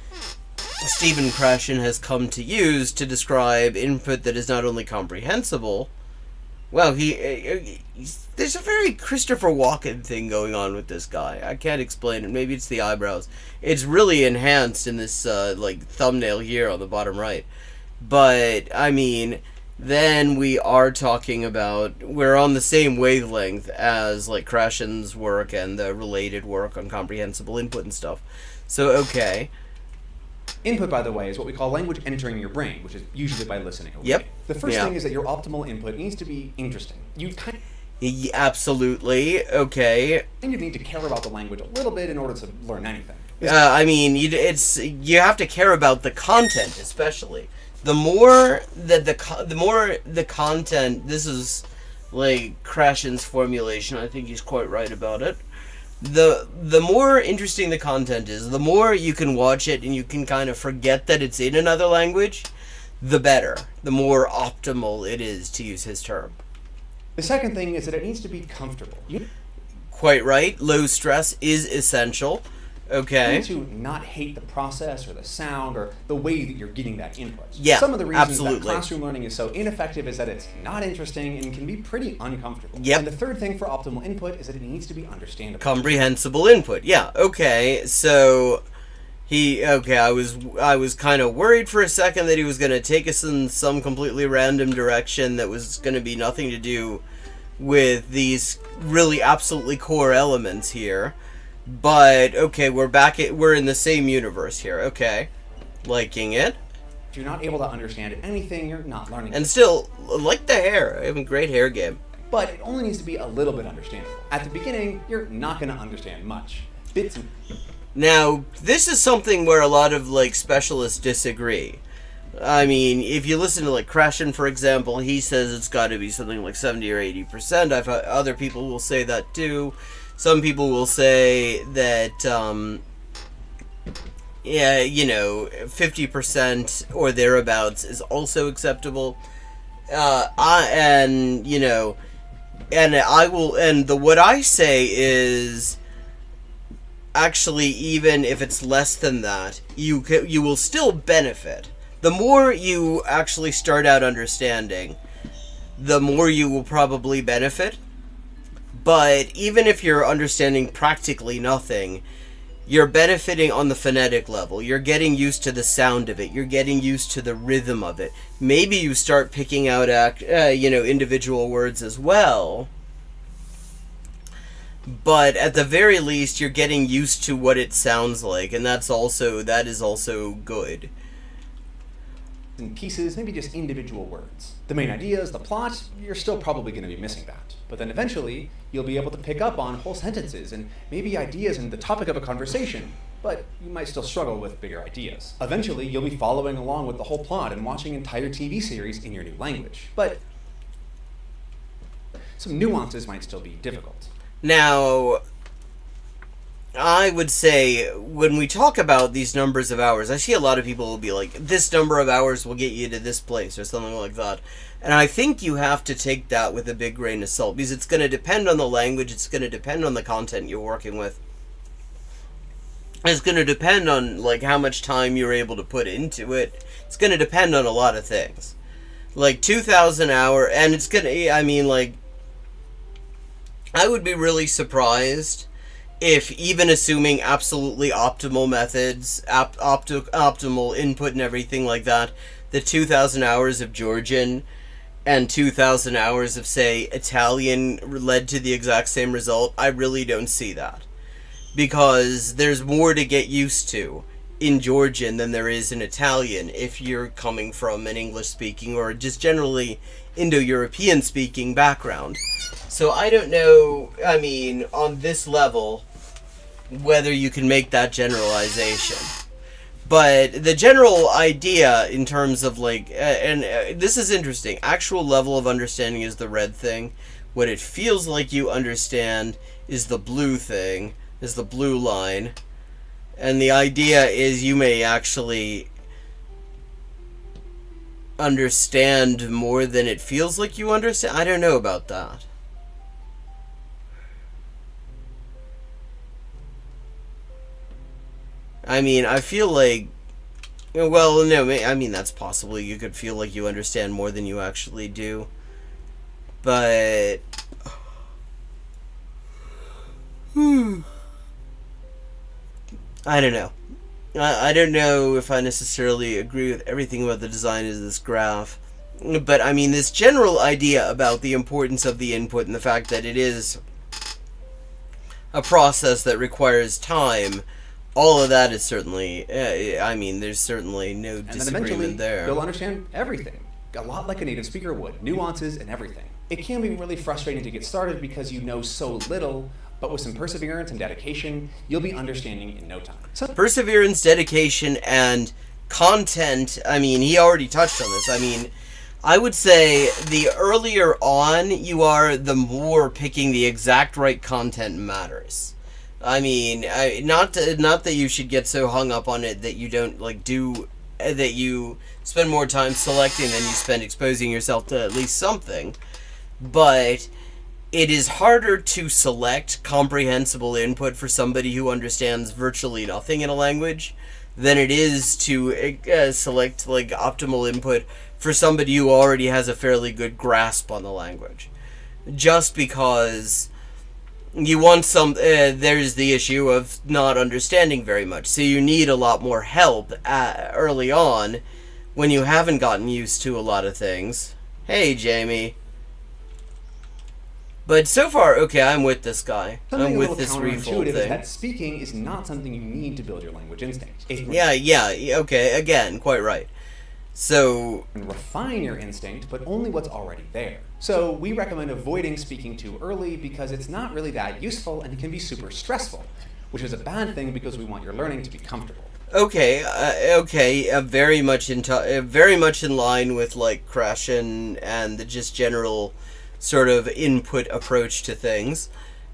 Stephen Krashen has come to use to describe input that is not only comprehensible. Well, there's a very Christopher Walken thing going on with this guy. I can't explain it. Maybe it's the eyebrows. It's really enhanced in this like thumbnail here on the bottom right. But I mean, then we are talking about, we're on the same wavelength as like Krashen's work and the related work on comprehensible input and stuff. So, okay. Input, by the way, is what we call language entering your brain, which is usually by listening. Okay? Yep. The first thing is that your optimal input needs to be interesting. You kind of... Absolutely. Okay. And you need to care about the language a little bit in order to learn anything. I mean, you have to care about the content, especially. The more the content, this is like Krashen's formulation, I think he's quite right about it. the more interesting the content is, the more you can watch it and you can kind of forget that it's in another language, the better. The more optimal it is, to use his term. The second thing is that it needs to be comfortable. You Quite right. Low stress is essential. Okay. need to not hate the process or the sound or the way that you're getting that input. Yeah, Some of the reasons absolutely. that classroom learning is so ineffective is that it's not interesting and can be pretty uncomfortable. Yep. And the third thing for optimal input is that it needs to be understandable. Comprehensible input. Yeah. Okay. So I was kind of worried for a second that he was going to take us in some completely random direction that was going to be nothing to do with these really absolutely core elements here. But okay, we're in the same universe here. Okay. Liking it. If you're not able to understand anything, you're not learning. And still, like the hair. I have a great hair game. But it only needs to be a little bit understandable. At the beginning, you're not going to understand much. Bits and... Now, this is something where a lot of, like, specialists disagree. I mean, if you listen to, like, Krashen, for example, he says it's got to be something like 70 or 80%. I've had other people will say that, too. Some people will say that, 50% or thereabouts is also acceptable. What I say is, actually, even if it's less than that, you will still benefit. The more you actually start out understanding, the more you will probably benefit. But even if you're understanding practically nothing, you're benefiting on the phonetic level. You're getting used to the sound of it. You're getting used to the rhythm of it. Maybe you start picking out, individual words as well. But at the very least, you're getting used to what it sounds like, and that is also good. In pieces, maybe just individual words. The main ideas, the plot, you're still probably going to be missing that. But then eventually, you'll be able to pick up on whole sentences and maybe ideas in the topic of a conversation, but you might still struggle with bigger ideas. Eventually, you'll be following along with the whole plot and watching entire TV series in your new language. But some nuances might still be difficult. Now, I would say, when we talk about these numbers of hours, I see a lot of people will be like, this number of hours will get you to this place, or something like that. And I think you have to take that with a big grain of salt, because it's going to depend on the language, it's going to depend on the content you're working with. It's going to depend on, like, how much time you're able to put into it. It's going to depend on a lot of things. Like, 2,000 hour, and it's going to, I would be really surprised if, even assuming absolutely optimal methods, optimal input and everything like that, the 2,000 hours of Georgian and 2,000 hours of, say, Italian led to the exact same result. I really don't see that. Because there's more to get used to in Georgian than there is in Italian if you're coming from an English-speaking or just generally Indo-European speaking background. So I don't know, on this level, whether you can make that generalization. But the general idea in terms of, this is interesting, actual level of understanding is the red thing. What it feels like you understand is the blue thing, is the blue line. And the idea is you may actually understand more than it feels like you understand. I don't know about that. I feel like, that's possible. You could feel like you understand more than you actually do. But I don't know. I don't know if I necessarily agree with everything about the design of this graph. But, this general idea about the importance of the input and the fact that it is a process that requires time, all of that is certainly, there's certainly no disagreement there. And then eventually, you'll understand everything. A lot like a native speaker would. Nuances and everything. It can be really frustrating to get started because you know so little, but with some perseverance and dedication, you'll be understanding in no time. Perseverance, dedication, and content, he already touched on this. I would say the earlier on you are, the more picking the exact right content matters. I mean, not that you should get so hung up on it that you don't that you spend more time selecting than you spend exposing yourself to at least something, but it is harder to select comprehensible input for somebody who understands virtually nothing in a language than it is to select optimal input for somebody who already has a fairly good grasp on the language. Just because you want there's the issue of not understanding very much, so you need a lot more help early on when you haven't gotten used to a lot of things. Hey, Jamie. But so far, okay, I'm with this guy. Something I'm with this counterintuitive refold is thing. that speaking is not something you need to build your language instinct. Yeah, okay, again, quite right. So, And refine your instinct, but only what's already there. So we recommend avoiding speaking too early because it's not really that useful and it can be super stressful, which is a bad thing because we want your learning to be comfortable. okay, very much in line with like Krashen and the just general sort of input approach to things.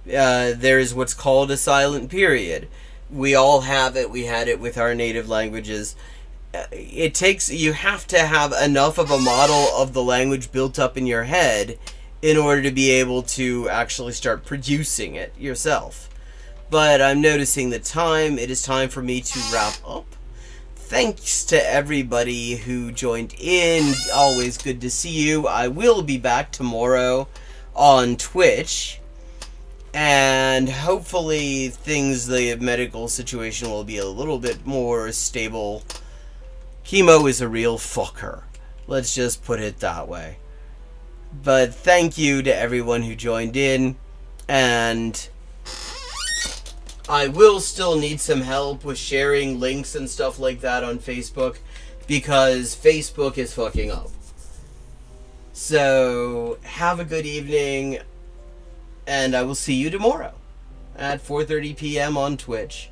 There is what's called a silent period. We all have it. We had it with our native languages. You have to have enough of a model of the language built up in your head in order to be able to actually start producing it yourself. But I'm noticing the time. It is time for me to wrap up. Thanks to everybody who joined in. Always good to see you. I will be back tomorrow on Twitch. And hopefully the medical situation will be a little bit more stable. Chemo is a real fucker. Let's just put it that way. But thank you to everyone who joined in. And I will still need some help with sharing links and stuff like that on Facebook, because Facebook is fucking up. So, have a good evening, and I will see you tomorrow at 4:30 p.m. on Twitch.